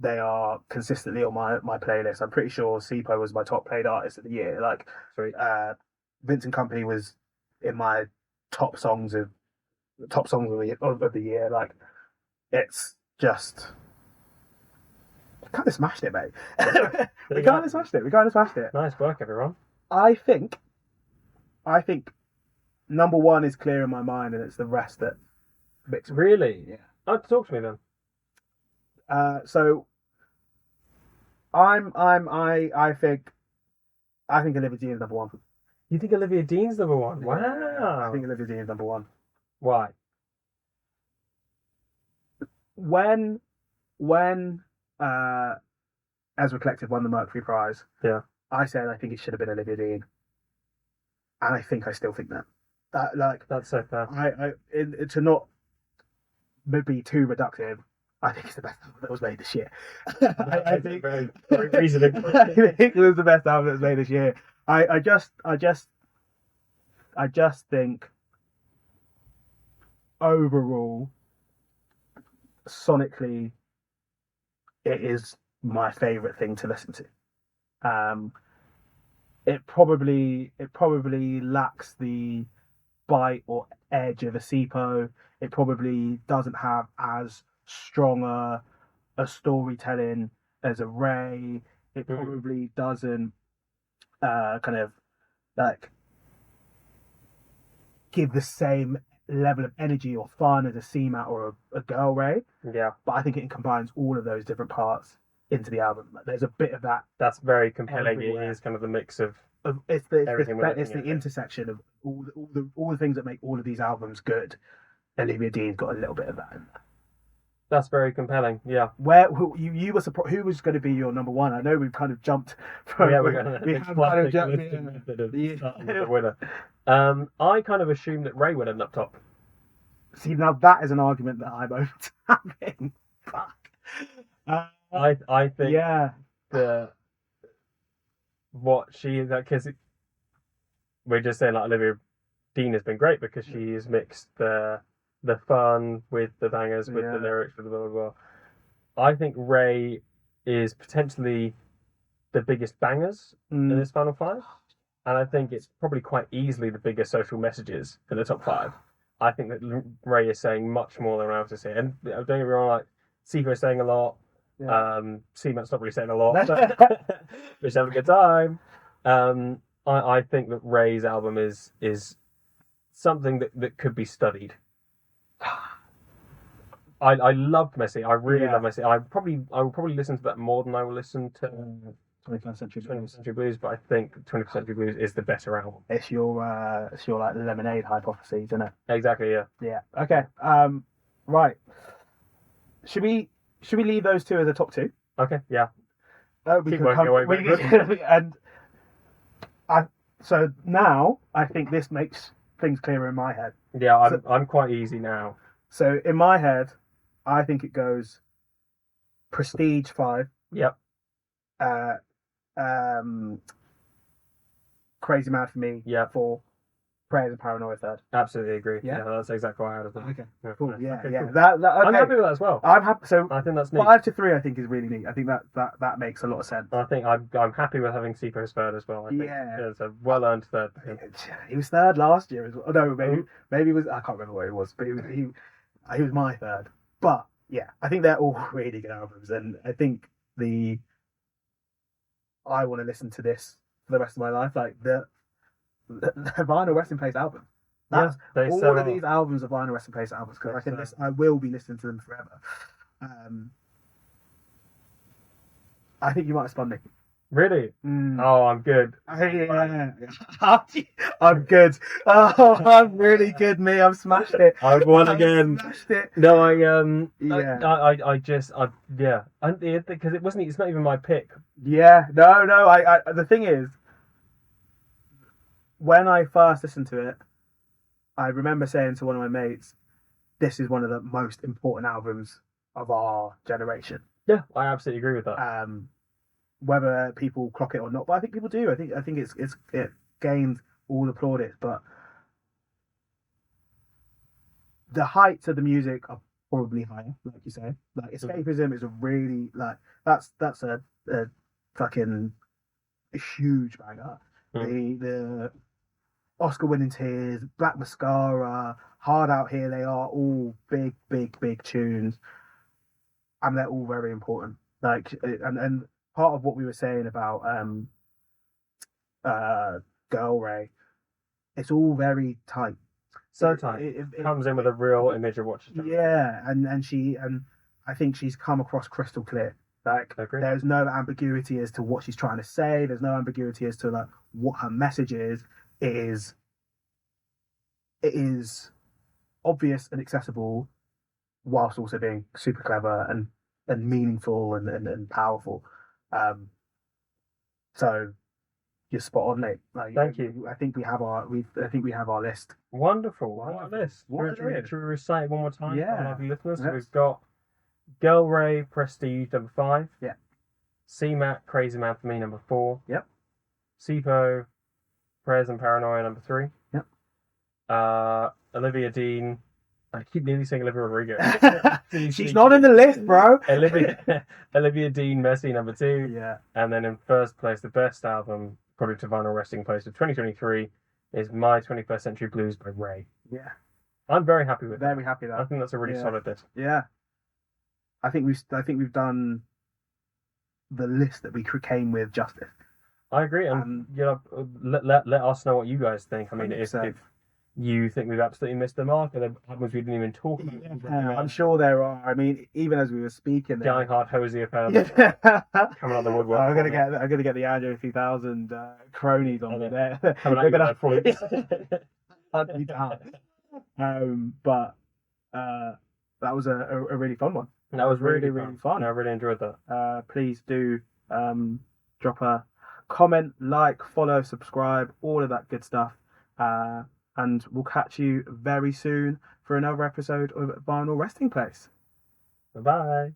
they are consistently on my playlist. I'm pretty sure Sipo was my top played artist of the year. Like, Vincent Company was in my top songs of the year. Like, it's just. We kind of smashed it, mate. We kind of smashed it. Nice work, everyone. I think number 1 is clear in my mind, and it's the rest that mix. Really? Yeah. Oh, talk to me then. So I think Olivia Dean is number 1. You think Olivia Dean's number 1? Wow. I think Olivia Dean is number 1. Why? When Ezra Collective won the Mercury Prize, I said I think it should have been Olivia Dean, and I think I still think that. That's so fair. To not be too reductive, I think it's the best album that was made this year. I think very, very reasonable. I think it was the best album that was made this year. I just think overall, sonically, it is my favourite thing to listen to. It probably lacks the bite or edge of a Sipo. It probably doesn't have as strong a storytelling as a Ray. It probably doesn't kind of like give the same level of energy or fun as a CMAT or a Carlray. Yeah. But I think it combines all of those different parts into the album. Like, there's a bit of that. That's very compelling. Everywhere. It is kind of the mix of It's the everything we're it's the looking at. intersection of all the things that make all of these albums good. Olivia Dean's got a little bit of that in there. That's very compelling. Yeah. You were surprised? Who was going to be your number one? I know we've kind of jumped. From, Yeah, we're going to the winner. I kind of assumed that Ray would end up top. See, now that is an argument that I'm open to having. Fuck. I think Yeah. what she is, because we're just saying like Olivia Dean has been great because she has mixed the fun with the bangers, with the lyrics, with the blah blah blah. I think Ray is potentially the biggest bangers in this final five, and I think it's probably quite easily the biggest social messages in the top five. I think that Ray is saying much more than I was to say, and don't get me wrong, like Sifa is saying a lot. Yeah. CMAT's not really saying a lot, but we're just having a good time. I think that Ray's album is something that could be studied. I loved Messi. I really love Messi. I will probably listen to that more than I will listen to 21st Century Blues, but I think 21st Century Blues is the better album. It's your like lemonade hypothesis, isn't it? Exactly. Yeah. Yeah. Okay. Right. Should we leave those two as a top two? Okay. Yeah. So now I think this makes things clearer in my head. Yeah, I'm quite easy now. So in my head, I think it goes Prestige 5. Yep. Crazy Mad for Me. Yeah. 4. Prayers and Paranoia 3rd. Absolutely agree. Yeah, that's exactly what I had as well. Okay. Cool. Yeah. Okay, Yeah. cool. That, okay. I'm happy with that as well. I'm happy. So I think that's neat. 5 to 3, I think, is really neat. I think that makes a lot of sense. I think I'm happy with having Sipo's third as well. I think it's a well earned third. He was third last year as well. No, maybe it was. I can't remember what it was, but he was my third. But yeah, I think they're all really good albums, and I think I want to listen to this for the rest of my life. Like the Vinyl Resting Place album. That's all of these albums are Vinyl Resting Place albums because I will be listening to them forever. I think you might have spun me. Really? Oh, I'm good. Yeah. I'm good. Oh, I'm really good, me. I've smashed it. I've won again. Smashed it. No, because it wasn't. It's not even my pick. Yeah. No. I the thing is, when I first listened to it, I remember saying to one of my mates, "This is one of the most important albums of our generation." Yeah, I absolutely agree with that. Whether people clock it or not, but I think people do. I think it gained all the plaudits, but the heights of the music are probably higher, like you say. Like Escapism is a really that's a fucking huge banger. The Oscar-winning Tears, Black Mascara, Hard Out Here, they are all big tunes, and they're all very important. Like and part of what we were saying about Carlray, it's all very tight. So tight. It comes in with a real image of what she's trying. Yeah, and I think she's come across crystal clear. Like there's no ambiguity as to what she's trying to say. There's no ambiguity as to like what her message is. It is obvious and accessible, whilst also being super clever and meaningful and powerful. So you're spot on, Nate. Like, thank you. I think we have our list. Wonderful. What a list. Should we recite it one more time? Yeah. Listeners? So we've got Carlray, Prestige, number 5. Yeah. CMAT, Crazy Man for Me, number 4. Yep. Sipo, Prayers and Paranoia, number 3. Yep. Olivia Dean. I keep nearly saying Olivia Rodrigo. She's not in the list, bro. Olivia Dean, Messi, number 2. Yeah. And then in first place, the best album, according to Vinyl Resting Place of 2023, is My 21st Century Blues by Ray. Yeah. I'm very happy with that. Very happy with that. I think that's a really solid list. Yeah. I think we've done the list that we came with justice. I agree, and let us know what you guys think. I mean, if you think we've absolutely missed the mark, or there happens we didn't even talk about. Yeah, I'm sure there are. I mean, even as we were speaking, Die Hard Hosier fans yeah. coming out the woodwork. I'm gonna get the Android 3000 cronies on me there. Coming They're gonna at you hunt me down. But that was a really fun one. That was really fun. I really enjoyed that. Please do drop a comment, like, follow, subscribe, all of that good stuff. And we'll catch you very soon for another episode of Vinyl Resting Place. Bye-bye.